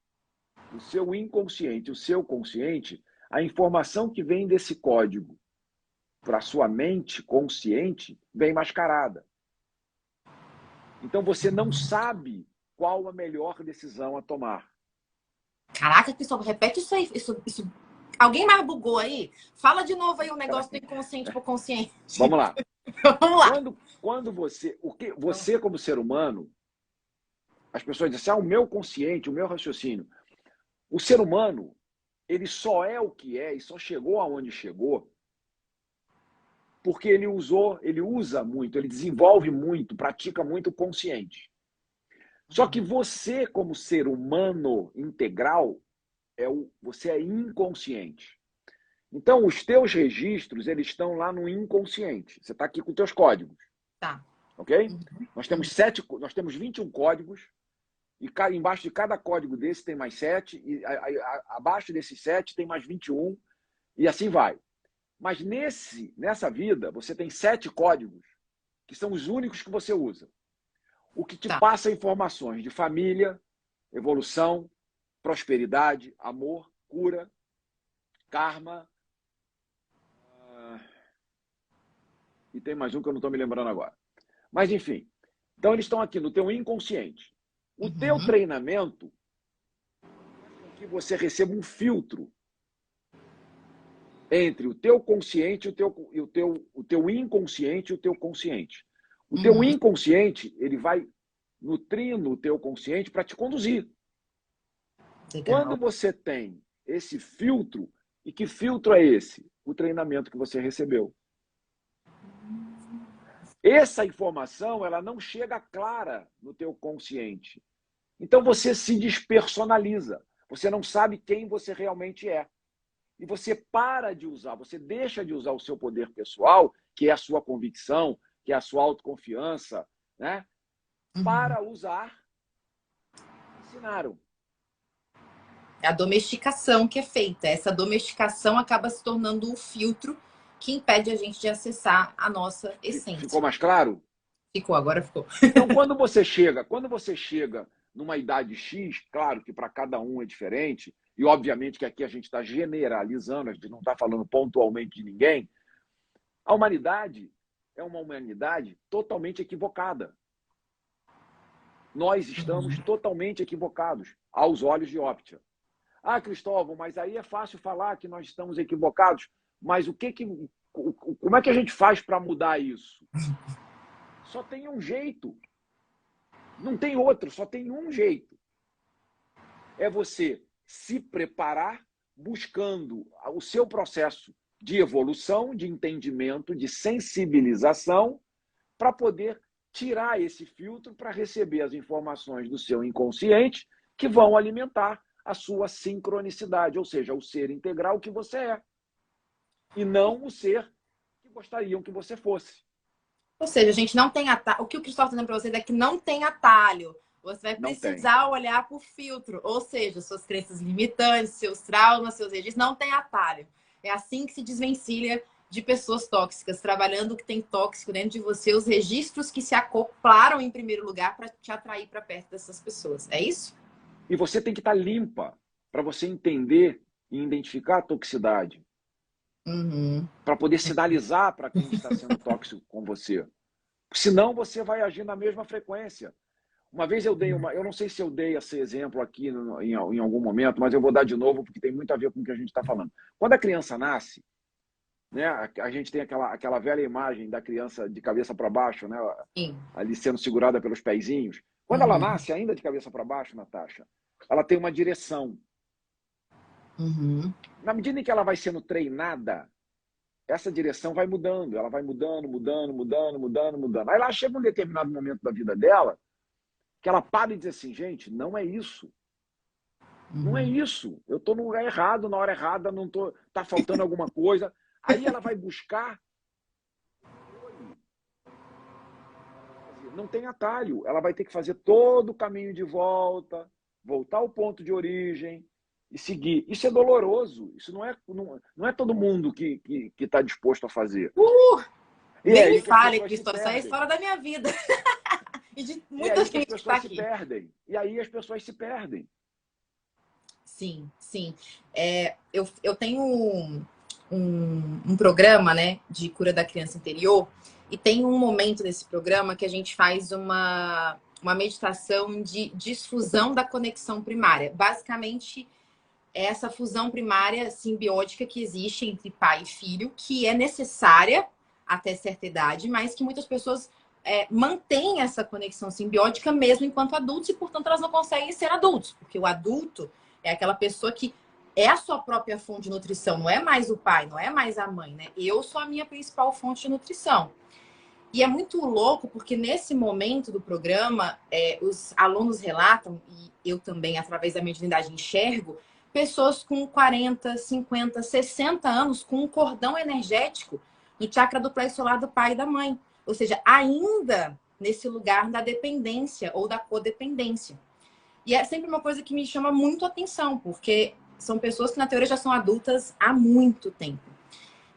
o seu inconsciente e o seu consciente, a informação que vem desse código para a sua mente consciente vem mascarada. Então você não sabe qual a melhor decisão a tomar. Caraca, Cristóvão, repete isso aí. Isso... Alguém mais bugou aí? Fala de novo aí o negócio do inconsciente para o consciente. Vamos lá. Vamos lá. Quando você como ser humano, as pessoas dizem, o meu consciente, o meu raciocínio. O ser humano, ele só é o que é e só chegou aonde chegou porque ele usa muito, ele desenvolve muito, pratica muito o consciente. Só que você, como ser humano integral, você é inconsciente. Então, os teus registros, eles estão lá no inconsciente. Você está aqui com os teus códigos. Tá. Ok? Nós temos 21 códigos, e embaixo de cada código desse tem mais 7, e abaixo desses 7 tem mais 21, e assim vai. Mas nessa vida, você tem 7 códigos, que são os únicos que você usa. O que te passa informações de família, evolução, prosperidade, amor, cura, karma. E tem mais um que eu não estou me lembrando agora. Mas, enfim. Então, eles estão aqui no teu inconsciente. O teu treinamento é que você receba um filtro entre o teu consciente o teu inconsciente e o teu consciente. O teu inconsciente, ele vai nutrindo o teu consciente para te conduzir. Legal. Quando você tem esse filtro, e que filtro é esse? O treinamento que você recebeu. Essa informação, ela não chega clara no teu consciente. Então você se despersonaliza. Você não sabe quem você realmente é. E você para de usar, você deixa de usar o seu poder pessoal, que é a sua convicção, que é a sua autoconfiança, né? Para usar, ensinaram. É a domesticação que é feita. Essa domesticação acaba se tornando o filtro que impede a gente de acessar a nossa essência. Ficou mais claro? Ficou, agora ficou. Então, quando você chega numa idade X, claro que para cada um é diferente, e obviamente que aqui a gente está generalizando, a gente não está falando pontualmente de ninguém, a humanidade é uma humanidade totalmente equivocada. Nós estamos totalmente equivocados aos olhos de Optia. Ah, Cristóvão, mas aí é fácil falar que nós estamos equivocados, mas como é que a gente faz para mudar isso? Só tem um jeito. Não tem outro, só tem um jeito. É você se preparar buscando o seu processo de evolução, de entendimento, de sensibilização, para poder tirar esse filtro para receber as informações do seu inconsciente que vão alimentar a sua sincronicidade, ou seja, o ser integral que você é, e não o ser que gostariam que você fosse. Ou seja, a gente não tem atalho. O que o Cristóvão está dizendo para vocês é que não tem atalho. Você vai precisar olhar por filtro. Ou seja, suas crenças limitantes, seus traumas, seus registros, não tem atalho. É assim que se desvencilha de pessoas tóxicas, trabalhando o que tem tóxico dentro de você, os registros que se acoplaram em primeiro lugar para te atrair para perto dessas pessoas. É isso? E você tem que estar limpa para você entender e identificar a toxicidade. Para poder sinalizar para quem está sendo tóxico com você. Senão você vai agir na mesma frequência. Uma vez eu não sei se eu dei esse exemplo aqui em algum momento, mas eu vou dar de novo porque tem muito a ver com o que a gente está falando. Quando a criança nasce, né, a gente tem aquela velha imagem da criança de cabeça para baixo, né, ali sendo segurada pelos pezinhos. Quando ela nasce ainda de cabeça para baixo, Natasha, ela tem uma direção. Na medida em que ela vai sendo treinada, essa direção vai mudando, ela vai mudando. Aí lá chega um determinado momento da vida dela que ela para e diz assim, gente, não é isso. Não é isso. Eu estou no lugar errado, na hora errada, não tô, tá faltando alguma coisa. Aí ela vai buscar. Não tem atalho. Ela vai ter que fazer todo o caminho de voltar ao ponto de origem e seguir. Isso é doloroso. Isso não é todo mundo que está disposto a fazer. Nem me fale, Cristóvão. Isso é a história da minha vida. E de muita gente que está aqui. E aí as pessoas se perdem. Sim, sim. Eu tenho um programa, né, de cura da criança interior, e tem um momento desse programa que a gente faz uma meditação de desfusão da conexão primária. Basicamente, é essa fusão primária simbiótica que existe entre pai e filho, que é necessária até certa idade, mas que muitas pessoas mantêm essa conexão simbiótica mesmo enquanto adultos e, portanto, elas não conseguem ser adultos, porque o adulto é aquela pessoa que é a sua própria fonte de nutrição, não é mais o pai, não é mais a mãe, né? Eu sou a minha principal fonte de nutrição. E é muito louco, porque nesse momento do programa, os alunos relatam, e eu também, através da mediunidade, enxergo, pessoas com 40, 50, 60 anos com um cordão energético no chakra do plexo solar do pai e da mãe. Ou seja, ainda nesse lugar da dependência ou da codependência. E é sempre uma coisa que me chama muito a atenção, porque são pessoas que, na teoria, já são adultas há muito tempo.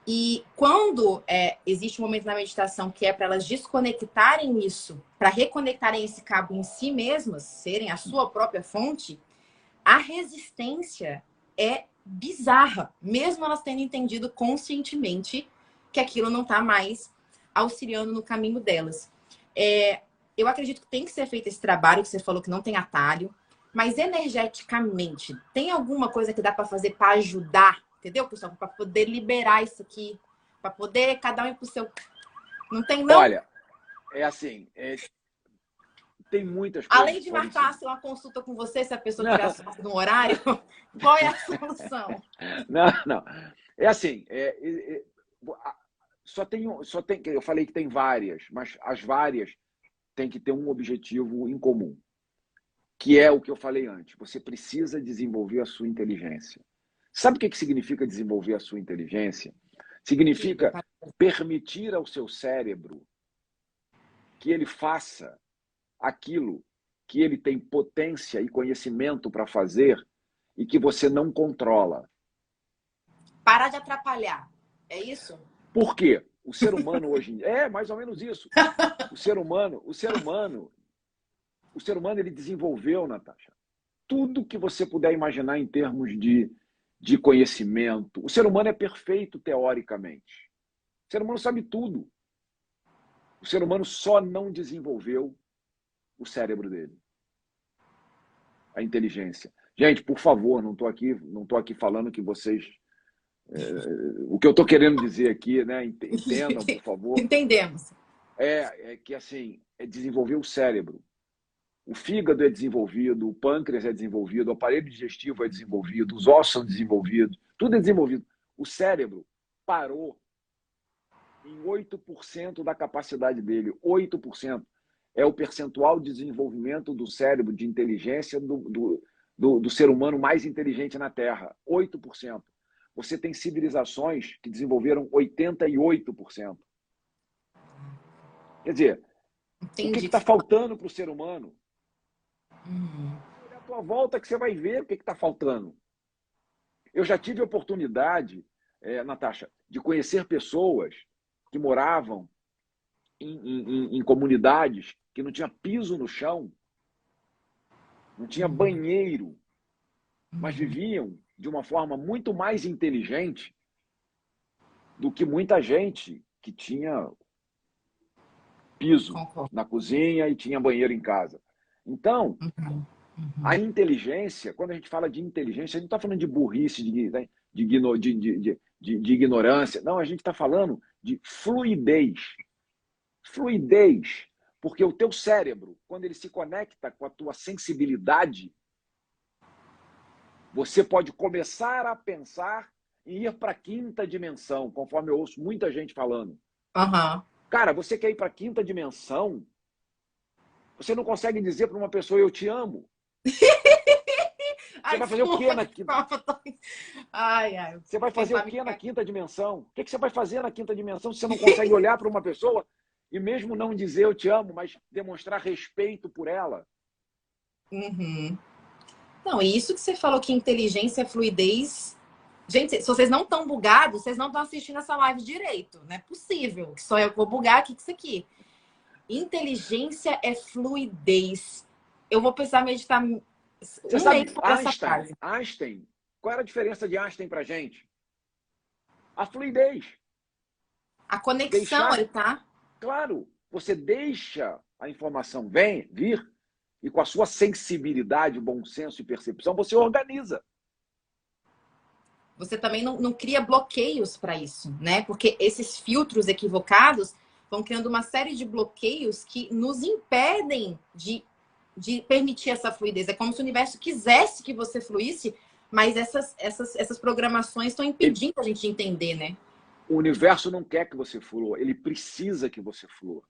E quando existe um momento na meditação que é para elas desconectarem isso, para reconectarem esse cabo em si mesmas, serem a sua própria fonte, a resistência é bizarra, mesmo elas tendo entendido conscientemente que aquilo não está mais auxiliando no caminho delas. Eu acredito que tem que ser feito esse trabalho, que você falou que não tem atalho, mas energeticamente, tem alguma coisa que dá para fazer para ajudar, entendeu, pessoal? Para poder liberar isso aqui, para poder cada um ir pro seu... Não tem, não? Olha, é assim, tem muitas coisas. Além de marcar uma consulta com você, se a pessoa tiver sorte no horário, qual é a solução? Não. É assim, só tem, eu falei que tem várias, mas as várias têm que ter um objetivo em comum, que é o que eu falei antes. Você precisa desenvolver a sua inteligência. Sabe o que significa desenvolver a sua inteligência? Significa permitir ao seu cérebro que ele faça aquilo que ele tem potência e conhecimento para fazer e que você não controla. Parar de atrapalhar. É isso? Por quê? O ser humano hoje em dia... É mais ou menos isso. O ser humano, ele desenvolveu, Natasha, tudo que você puder imaginar em termos de conhecimento. O ser humano é perfeito teoricamente. O ser humano sabe tudo. O ser humano só não desenvolveu o cérebro dele. A inteligência. Gente, por favor, não estou aqui falando que vocês... o que eu estou querendo dizer aqui, né? Entendam, por favor. Entendemos. É que, assim, é desenvolver o cérebro. O fígado é desenvolvido, o pâncreas é desenvolvido, o aparelho digestivo é desenvolvido, os ossos são desenvolvidos, tudo é desenvolvido. O cérebro parou em 8% da capacidade dele. 8% é o percentual de desenvolvimento do cérebro, de inteligência do ser humano mais inteligente na Terra. 8%. Você tem civilizações que desenvolveram 88%. Quer dizer, Entendi. o que está faltando para o ser humano? Uhum. Olha a tua volta que você vai ver o que está faltando. Eu já tive a oportunidade, Natasha, de conhecer pessoas que moravam em comunidades que não tinha piso no chão, não tinha banheiro, mas viviam de uma forma muito mais inteligente do que muita gente que tinha piso Concordo. na cozinha e tinha banheiro em casa. Então, a inteligência, quando a gente fala de inteligência, a gente não está falando de burrice, de ignorância. Não, a gente está falando de fluidez. Fluidez. Porque o teu cérebro, quando ele se conecta com a tua sensibilidade, você pode começar a pensar em ir para a quinta dimensão, conforme eu ouço muita gente falando. Uhum. Cara, você quer ir para a quinta dimensão? Você não consegue dizer para uma pessoa, eu te amo. Você vai fazer o quê na quinta? Você vai fazer o quê na quinta dimensão? O que você vai fazer na quinta dimensão se você não consegue olhar para uma pessoa e mesmo não dizer eu te amo, mas demonstrar respeito por ela? Uhum. Não, e isso que você falou que inteligência é fluidez. Gente, se vocês não estão bugados, vocês não estão assistindo essa live direito. Não é possível. Só eu vou bugar aqui com isso aqui. Inteligência é fluidez. Eu vou precisar meditar Você sabe, por essa frase. Einstein, qual era a diferença de Einstein pra gente? A fluidez. A conexão, ele tá? Claro, você deixa a informação vir e com a sua sensibilidade, bom senso e percepção, você organiza. Você também não cria bloqueios para isso, né? Porque esses filtros equivocados vão criando uma série de bloqueios que nos impedem de permitir essa fluidez. É como se o universo quisesse que você fluísse, mas essas programações estão impedindo a gente de entender, né? O universo não quer que você flua, ele precisa que você flua.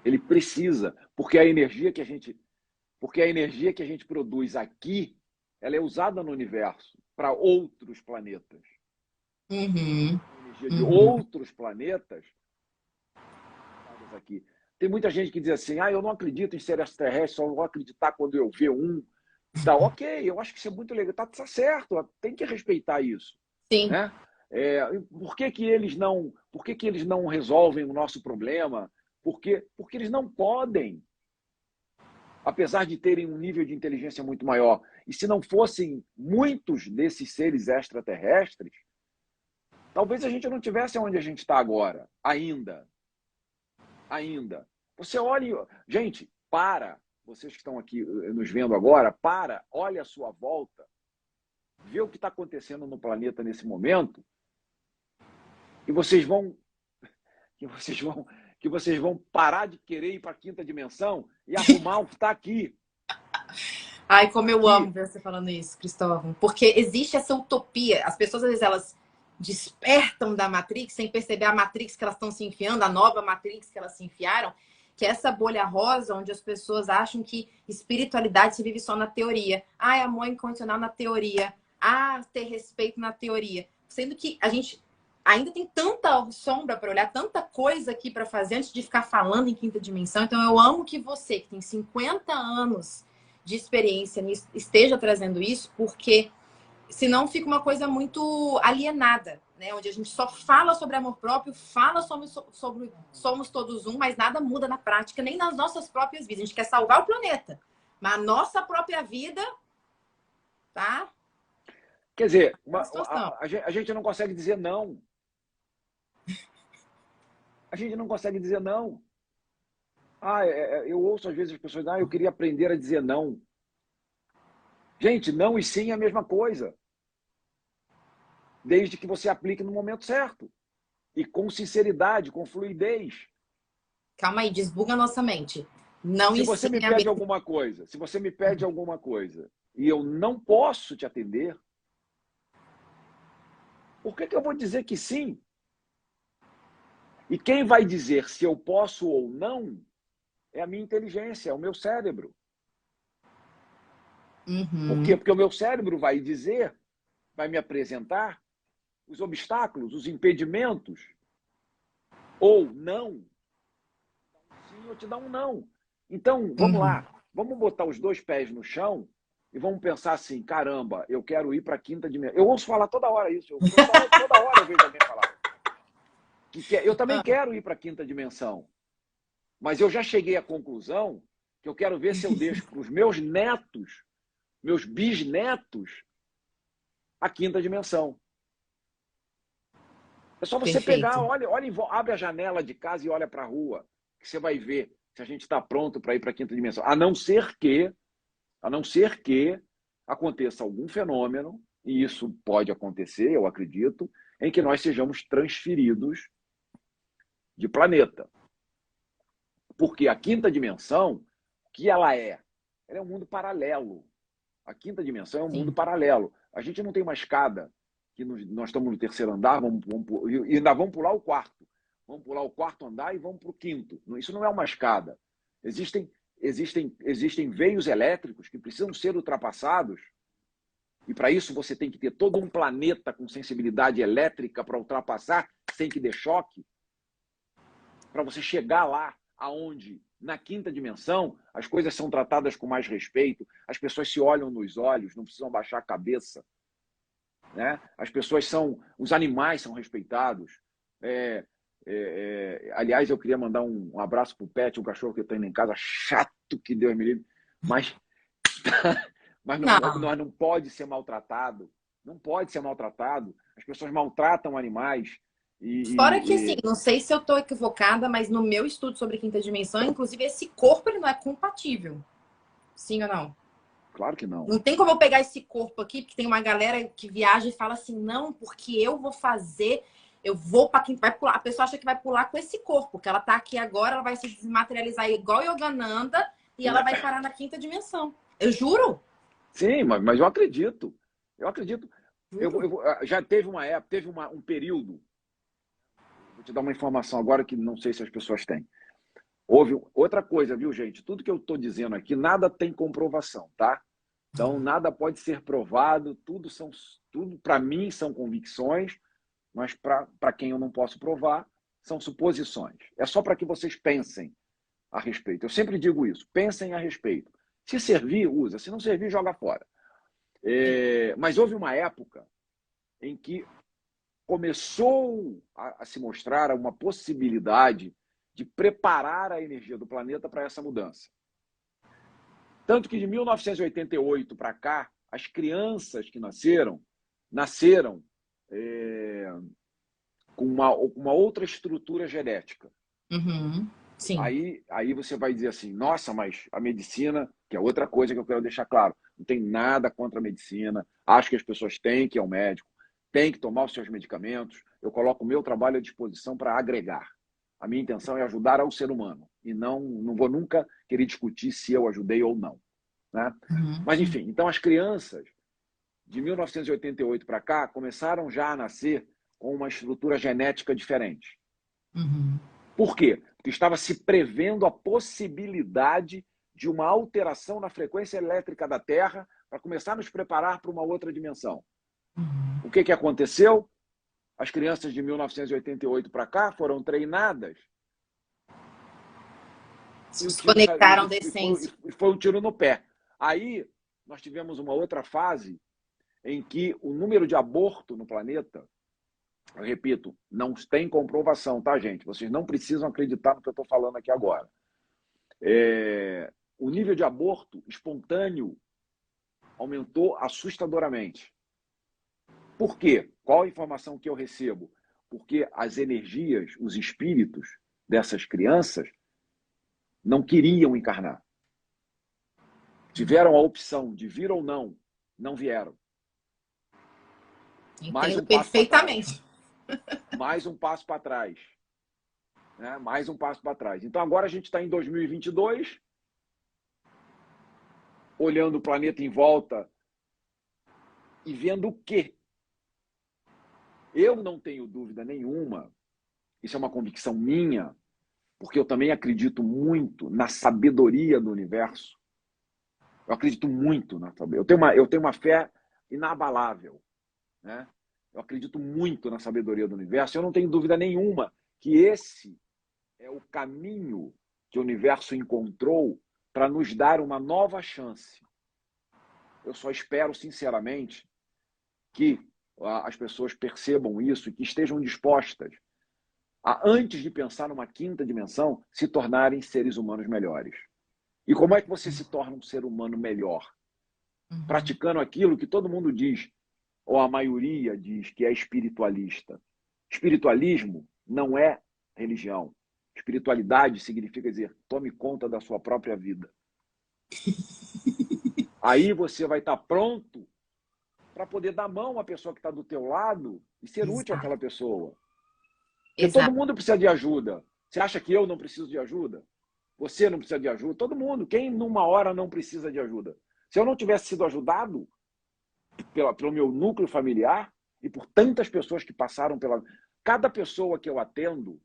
Ele precisa, porque a energia que a gente produz aqui, ela é usada no universo para outros planetas. Uhum. A energia de outros planetas aqui. Tem muita gente que diz assim, eu não acredito em ser extraterrestre, só vou acreditar quando eu ver um. Tá, ok, eu acho que isso é muito legal. Tá certo, tem que respeitar isso. Sim. Né? Por que eles não resolvem o nosso problema? Porque eles não podem, apesar de terem um nível de inteligência muito maior. E se não fossem muitos desses seres extraterrestres, talvez a gente não tivesse onde a gente está agora, ainda. Você olha... Gente, vocês que estão aqui nos vendo agora, olha a sua volta, vê o que está acontecendo no planeta nesse momento, e vocês vão parar de querer ir para a quinta dimensão e arrumar o que está aqui. Ai, como eu amo ver você falando isso, Cristóvão. Porque existe essa utopia. As pessoas, às vezes, elas despertam da Matrix sem perceber a Matrix que elas estão se enfiando, a nova Matrix que elas se enfiaram, que é essa bolha rosa onde as pessoas acham que espiritualidade se vive só na teoria. Amor incondicional na teoria. Ter respeito na teoria. Sendo que a gente ainda tem tanta sombra para olhar, tanta coisa aqui para fazer antes de ficar falando em quinta dimensão. Então, eu amo que você, que tem 50 anos de experiência, esteja trazendo isso, porque senão fica uma coisa muito alienada, né? Onde a gente só fala sobre amor próprio, fala sobre somos todos um, mas nada muda na prática, nem nas nossas próprias vidas. A gente quer salvar o planeta, mas a nossa própria vida, tá? Quer dizer, Situação. a gente não consegue dizer não. A gente não consegue dizer não. Eu ouço às vezes as pessoas, eu queria aprender a dizer não. Gente, não e sim é a mesma coisa. Desde que você aplique no momento certo. E com sinceridade, com fluidez. Calma aí, desbuga a nossa mente. Não Se você me ensine a pede mesma. alguma coisa, se você me pede alguma coisa e eu não posso te atender, por que eu vou dizer que sim? E quem vai dizer se eu posso ou não é a minha inteligência, é o meu cérebro. Por quê? Uhum. Porque o meu cérebro vai dizer, vai me apresentar os obstáculos, os impedimentos, ou não. Sim, eu te dar um não. Então, vamos Uhum. lá. Vamos botar os dois pés no chão e vamos pensar assim, caramba, eu quero ir para a quinta dimensão. Eu ouço falar toda hora isso. Toda hora eu vejo alguém falar. Eu também Ah, quero ir para a quinta dimensão. Mas eu já cheguei à conclusão que eu quero ver se eu deixo para os meus netos, meus bisnetos, a quinta dimensão. É só você pegar, perfeito. olha, abre a janela de casa e olha para a rua, que você vai ver se a gente está pronto para ir para a quinta dimensão. A não ser que aconteça algum fenômeno, e isso pode acontecer, eu acredito, em que nós sejamos transferidos de planeta. Porque a quinta dimensão, o que ela é? Ela é um mundo paralelo. A quinta dimensão é um mundo Sim. paralelo. A gente não tem uma escada, que nós estamos no terceiro andar, e ainda vamos pular o quarto. Vamos pular o quarto andar e vamos para o quinto. Isso não é uma escada. Existem veios elétricos que precisam ser ultrapassados, e para isso você tem que ter todo um planeta com sensibilidade elétrica para ultrapassar, sem que dê choque, para você chegar lá aonde, na quinta dimensão, as coisas são tratadas com mais respeito, as pessoas se olham nos olhos, não precisam baixar a cabeça, né? Os animais são respeitados. Aliás, eu queria mandar um abraço pro Pet, um cachorro que eu tenho em casa, chato que Deus me livre, mas, mas Não. não pode ser maltratado. Não pode ser maltratado. As pessoas maltratam animais. Fora que, assim, E não sei se eu tô equivocada, mas no meu estudo sobre quinta dimensão, inclusive, esse corpo ele não é compatível. Sim ou não? claro que não. Não tem como eu pegar esse corpo aqui, porque tem uma galera que viaja e fala assim, não, porque eu vou fazer, eu vou para quem vai pular. A pessoa acha que vai pular com esse corpo, que ela tá aqui agora, ela vai se desmaterializar igual Yogananda e ela vai parar na quinta dimensão. Eu juro. Sim, mas eu acredito. Eu acredito. Juro. Já teve uma época, um período. Vou te dar uma informação agora que não sei se as pessoas têm. Houve outra coisa, viu, gente? Tudo que eu estou dizendo aqui, nada tem comprovação, tá? Então, nada pode ser provado, tudo para mim são convicções, mas para quem eu não posso provar, são suposições. É só para que vocês pensem a respeito. Eu sempre digo isso, pensem a respeito. Se servir, usa. Se não servir, joga fora. Mas houve uma época em que começou a se mostrar uma possibilidade de preparar a energia do planeta para essa mudança. Tanto que de 1988 para cá, as crianças que nasceram com uma outra estrutura genética. Uhum. Sim. Aí você vai dizer assim, nossa, mas a medicina, que é outra coisa que eu quero deixar claro, não tem nada contra a medicina, acho que as pessoas têm que ir ao médico, têm que tomar os seus medicamentos, eu coloco o meu trabalho à disposição para agregar. A minha intenção é ajudar ao ser humano, e não vou nunca querer discutir se eu ajudei ou não. Né? Mas, Uhum. enfim, então as crianças de 1988 para cá começaram já a nascer com uma estrutura genética diferente. Uhum. Por quê? Porque estava se prevendo a possibilidade de uma alteração na frequência elétrica da Terra para começar a nos preparar para uma outra dimensão. Uhum. O que aconteceu? As crianças de 1988 para cá foram treinadas Se desconectaram da essência. e foi um tiro no pé. Aí nós tivemos uma outra fase em que o número de aborto no planeta, eu repito, não tem comprovação, tá, gente? Vocês não precisam acreditar no que eu estou falando aqui agora. O nível de aborto espontâneo aumentou assustadoramente. Por quê? Qual a informação que eu recebo? Porque as energias, os espíritos dessas crianças não queriam encarnar. Tiveram a opção de vir ou não, não vieram. Entendo perfeitamente. Mais um passo para trás. Né? Mais um passo para trás. Então agora a gente está em 2022, olhando o planeta em volta e vendo o quê? Eu não tenho dúvida nenhuma, isso é uma convicção minha, porque eu também acredito muito na sabedoria do universo. Eu acredito muito na sabedoria. Eu tenho uma fé inabalável, né? Eu acredito muito na sabedoria do universo. Eu não tenho dúvida nenhuma que esse é o caminho que o universo encontrou para nos dar uma nova chance. Eu só espero, sinceramente, que as pessoas percebam isso e que estejam dispostas a, antes de pensar numa quinta dimensão, se tornarem seres humanos melhores. E como é que você se torna um ser humano melhor? Praticando aquilo que todo mundo diz, ou a maioria diz que é espiritualista. Espiritualismo não é religião. Espiritualidade significa dizer, tome conta da sua própria vida. Aí você vai estar pronto para poder dar mão à pessoa que está do teu lado e ser útil àquela pessoa. Porque todo mundo precisa de ajuda. Você acha que eu não preciso de ajuda? Você não precisa de ajuda? Todo mundo. Quem numa hora não precisa de ajuda? Se eu não tivesse sido ajudado pelo meu núcleo familiar e por tantas pessoas que passaram pela... Cada pessoa que eu atendo,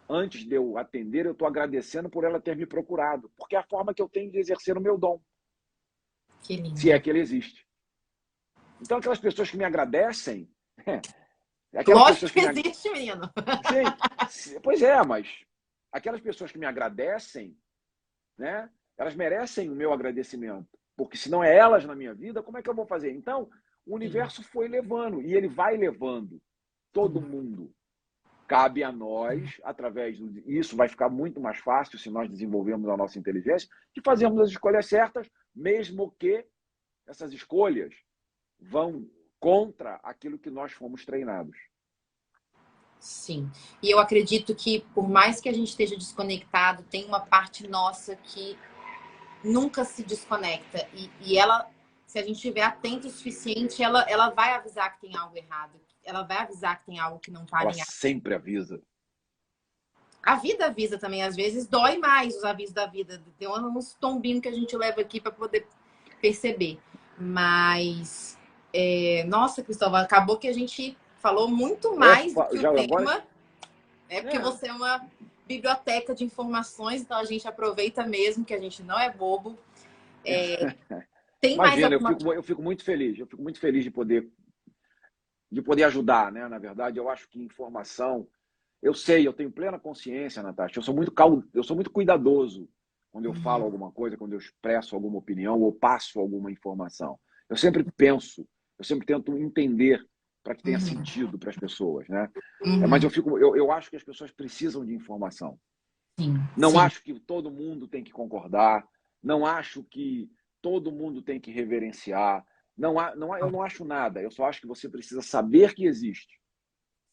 antes de eu atender, eu estou agradecendo por ela ter me procurado. Porque é a forma que eu tenho de exercer o meu dom. Que lindo. Se é que ele existe. Então, aquelas pessoas que me agradecem... Lógico que existe, menino. Sim, pois é, mas aquelas pessoas que me agradecem, né, elas merecem o meu agradecimento. Porque se não é elas na minha vida, como é que eu vou fazer? Então, o universo foi levando, e ele vai levando todo mundo. Cabe a nós, através do... Isso vai ficar muito mais fácil se nós desenvolvermos a nossa inteligência, de fazermos as escolhas certas, mesmo que essas escolhas vão contra aquilo que nós fomos treinados. Sim. E eu acredito que, por mais que a gente esteja desconectado, tem uma parte nossa que nunca se desconecta. E ela, se a gente estiver atento o suficiente, ela vai avisar que tem algo errado. Ela vai avisar que tem algo que não está alinhado. Ela sempre avisa. A vida avisa também. Às vezes dói mais os avisos da vida. Tem uns tombinhos que a gente leva aqui para poder perceber. Mas... nossa, Cristóvão, acabou que a gente falou muito mais do que o tema. Agora... porque você é uma biblioteca de informações, então a gente aproveita mesmo, que a gente não é bobo. Tem Imagina, mais alguma... eu fico muito feliz. Eu fico muito feliz de poder ajudar, né? Na verdade, eu acho que informação... Eu sei, eu tenho plena consciência, Natasha. Eu sou muito cuidadoso quando eu falo alguma coisa, quando eu expresso alguma opinião ou passo alguma informação. Eu sempre penso, eu sempre tento entender para que tenha sentido para as pessoas, né? Mas eu acho que as pessoas precisam de informação. Não acho que todo mundo tem que concordar, não acho que todo mundo tem que reverenciar, eu não acho nada, eu só acho que você precisa saber que existe.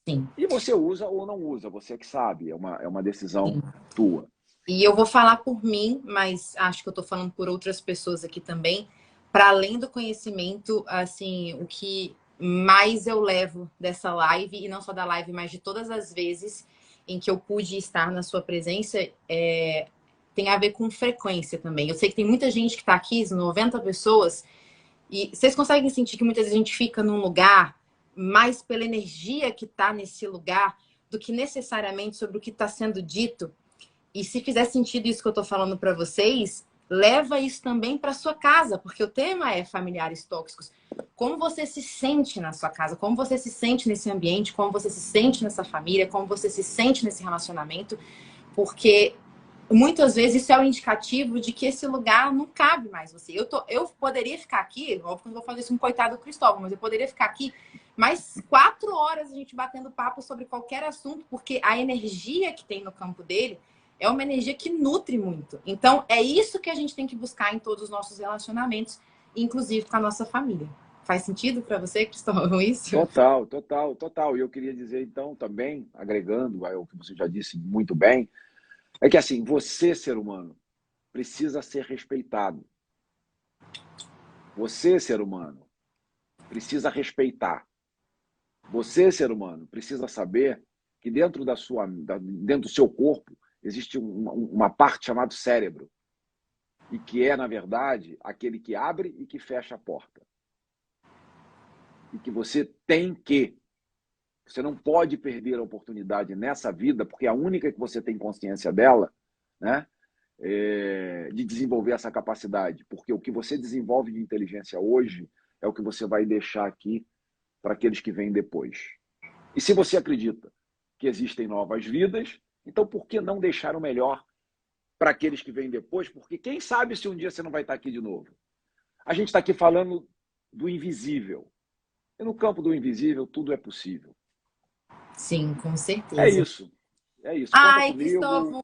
Sim. E você usa ou não usa, você que sabe, é uma decisão tua. E eu vou falar por mim, mas acho que eu estou falando por outras pessoas aqui também. Para além do conhecimento, assim, o que mais eu levo dessa live, e não só da live, mas de todas as vezes em que eu pude estar na sua presença, tem a ver com frequência também. Eu sei que tem muita gente que está aqui, 90 pessoas, e vocês conseguem sentir que muitas vezes a gente fica num lugar mais pela energia que está nesse lugar do que necessariamente sobre o que está sendo dito. E se fizer sentido isso que eu estou falando para vocês, leva isso também para sua casa, porque o tema é familiares tóxicos. como você se sente na sua casa, como você se sente nesse ambiente, como você se sente nessa família, como você se sente nesse relacionamento, porque muitas vezes isso é um indicativo de que esse lugar não cabe mais você. Eu poderia ficar aqui, óbvio que eu não vou fazer isso com o coitado do Cristóvão, mas eu poderia ficar aqui mais 4 horas a gente batendo papo sobre qualquer assunto, porque a energia que tem no campo dele é uma energia que nutre muito. Então, é isso que a gente tem que buscar em todos os nossos relacionamentos, inclusive com a nossa família. Faz sentido para você, Cristóvão, isso? Total, total, total. E eu queria dizer, então, também, agregando ao que você já disse muito bem, é que, assim, você, ser humano, precisa ser respeitado. Você, ser humano, precisa respeitar. Você, ser humano, precisa saber que dentro dentro do seu corpo existe uma parte chamada cérebro e que é, na verdade, aquele que abre e que fecha a porta. E que você não pode perder a oportunidade nessa vida, porque é a única que você tem consciência dela, né? De desenvolver essa capacidade. Porque o que você desenvolve de inteligência hoje é o que você vai deixar aqui para aqueles que vêm depois. E se você acredita que existem novas vidas, então por que não deixar o melhor para aqueles que vêm depois? Porque quem sabe se um dia você não vai estar aqui de novo. A gente está aqui falando do invisível. E no campo do invisível tudo é possível. Sim, com É certeza. isso. É isso. Conta Ai, comigo. Cristóvão,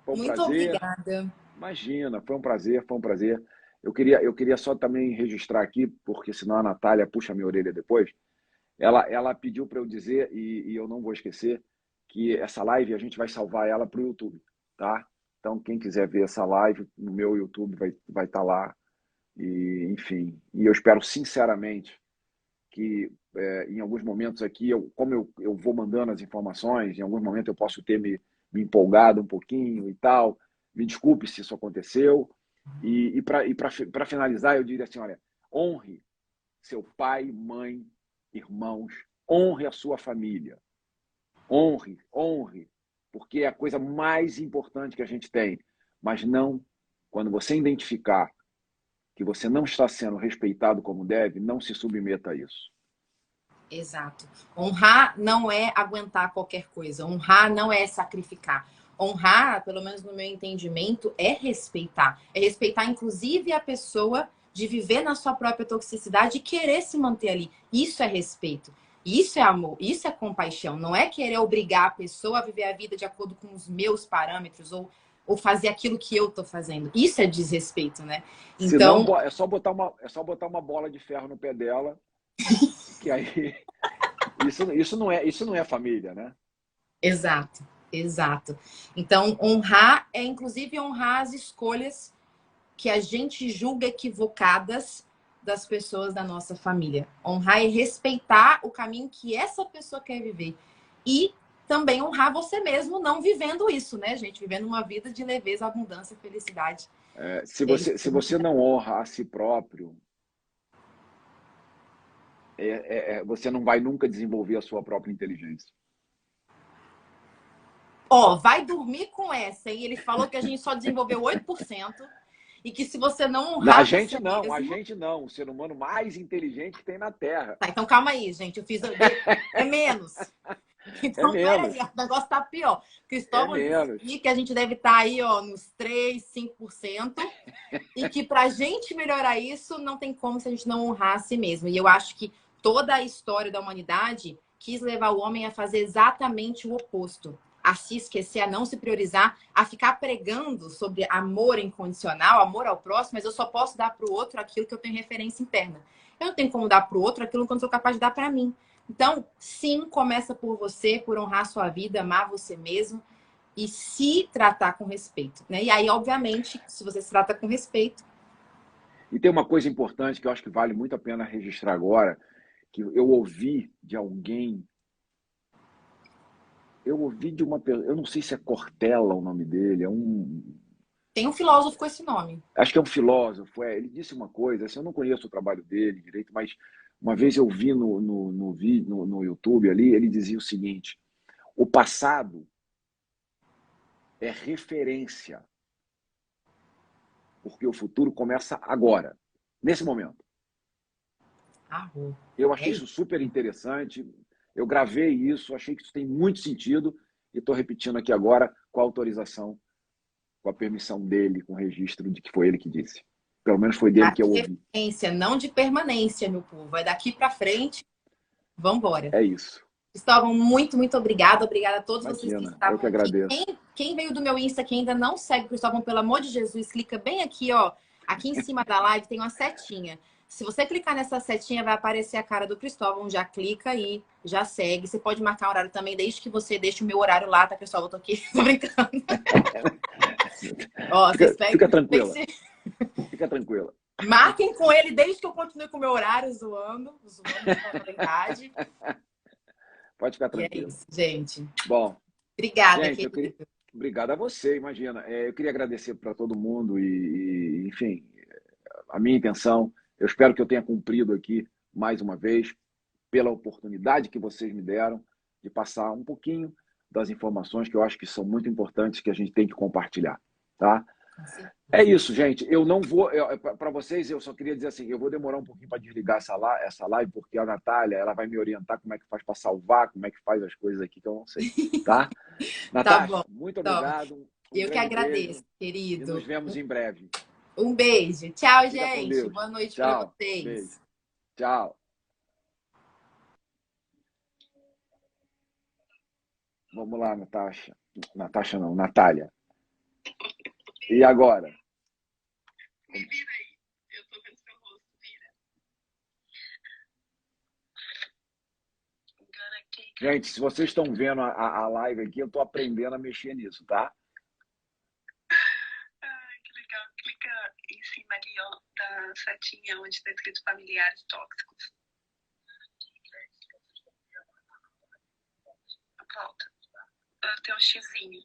Foi um muito prazer. obrigada. Imagina, foi um prazer, foi um prazer. Eu queria só também registrar aqui, porque senão a Natália puxa minha orelha depois. Ela pediu para eu dizer, e eu não vou esquecer, que essa live a gente vai salvar ela para o YouTube, tá? Então, quem quiser ver essa live no meu YouTube vai estar lá. E, enfim, e eu espero sinceramente que em alguns momentos aqui, como eu vou mandando as informações, em alguns momentos eu posso ter me empolgado um pouquinho e tal. Me desculpe se isso aconteceu. E para finalizar, eu diria assim, olha, honre seu pai, mãe, irmãos, honre a sua família. Honre, honre, porque é a coisa mais importante que a gente tem. Mas não, quando você identificar que você não está sendo respeitado como deve, não se submeta a isso. Exato. Honrar não é aguentar qualquer coisa. Honrar não é sacrificar. Honrar, pelo menos no meu entendimento, é respeitar. É respeitar, inclusive, a pessoa de viver na sua própria toxicidade e querer se manter ali. Isso é respeito. Isso é amor. Isso é compaixão. Não é querer obrigar a pessoa a viver a vida de acordo com os meus parâmetros ou fazer aquilo que eu tô fazendo. Isso é desrespeito, né? Se não, Então, é só botar uma bola de ferro no pé dela, que aí isso não é família, né? exato, exato. Então, honrar é inclusive honrar as escolhas que a gente julga equivocadas das pessoas da nossa família. Honrar é respeitar o caminho que essa pessoa quer viver. E também honrar você mesmo não vivendo isso, né, gente? Vivendo uma vida de leveza, abundância, felicidade. Se É isso você, que se a gente você não honra a si próprio, você não vai nunca desenvolver a sua própria inteligência. Ó, vai dormir com essa, hein? Ele falou que a gente só desenvolveu 8% e que se você não A honrar gente você não, a mesmo. gente não. O ser humano mais inteligente que tem na Terra. Tá, então calma aí, gente. Eu fiz. É menos. É Então, peraí, menos. o negócio tá pior. É Cristóvão menos. disse que a gente deve estar aí, ó, nos 3, 5%. E que pra gente melhorar isso, não tem como se a gente não honrar a si mesmo. E eu acho que toda a história da humanidade quis levar o homem a fazer exatamente o oposto. A se esquecer, a não se priorizar, a ficar pregando sobre amor incondicional, amor ao próximo, mas eu só posso dar para o outro aquilo que eu tenho referência interna. Eu não tenho como dar para o outro aquilo que eu não sou capaz de dar para mim. Então, sim, começa por você, por honrar a sua vida, amar você mesmo e se tratar com respeito, né? E aí, obviamente, se você se trata com respeito. E tem uma coisa importante que eu acho que vale muito a pena registrar agora, que eu ouvi de alguém, eu não sei se é Cortella o nome dele, Tem um filósofo com esse nome. acho que é um filósofo, ele disse uma coisa, assim, eu não conheço o trabalho dele direito, mas uma vez eu vi no YouTube ali, ele dizia o seguinte: o passado é referência, porque o futuro começa agora, nesse momento. Arro. Eu É achei isso. isso super interessante. Eu gravei isso, achei que isso tem muito sentido e estou repetindo aqui agora com a autorização, com a permissão dele, com o registro de que foi ele que disse. Pelo menos foi dele Tá? que eu De ouvi. referência, não de permanência, meu povo. Vai daqui para frente. Vamos embora. É isso. Cristóvão, muito, muito obrigada. Obrigada a todos vocês que Imagina, eu que estavam aqui. agradeço. Quem veio do meu Insta que ainda não segue o Cristóvão, pelo amor de Jesus, clica bem aqui, ó. Aqui em cima da live tem uma setinha. Se você clicar nessa setinha, vai aparecer a cara do Cristóvão. Já clica aí, já segue. Você pode marcar horário também, desde que você deixe o meu horário lá, tá, Cristóvão? Eu tô aqui, tô brincando. Ó, vocês Fica pegam. tranquila. Fica tranquila. Marquem com ele desde que eu continue com o meu horário zoando na verdade. Pode ficar E é tranquila. isso, gente. Bom, Obrigada, gente, querido. obrigado a você, imagina. Eu queria agradecer para todo mundo enfim, a minha intenção. Eu espero que eu tenha cumprido aqui, mais uma vez, pela oportunidade que vocês me deram de passar um pouquinho das informações que eu acho que são muito importantes, que a gente tem que compartilhar, tá? É isso, gente. Eu não vou. Para vocês, eu só queria dizer assim: eu vou demorar um pouquinho para desligar essa live, porque a Natália ela vai me orientar como é que faz para salvar, como é que faz as coisas aqui que eu não sei, tá? Tá bom. Natasha, muito Tá. obrigado. Um Eu que grande agradeço, beijo e nos querido. vemos em breve. Um beijo. Tchau, Fica com gente. Deus. Boa noite para Tchau. Beijo. vocês. Tchau. Vamos lá, Natasha. Natasha não, Natália. E agora? Me vira aí. Eu tô vendo seu rosto. Vira. Gente, se vocês estão vendo a live aqui, eu estou aprendendo a mexer nisso, tá? Ai, que legal. Clica em cima ali, ó, da setinha onde está escrito familiares tóxicos. Volta. Tem um xizinho.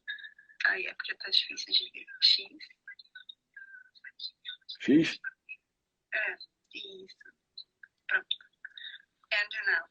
Aí é porque tá difícil de ver. X. X? É, isso. Pronto. Enter now.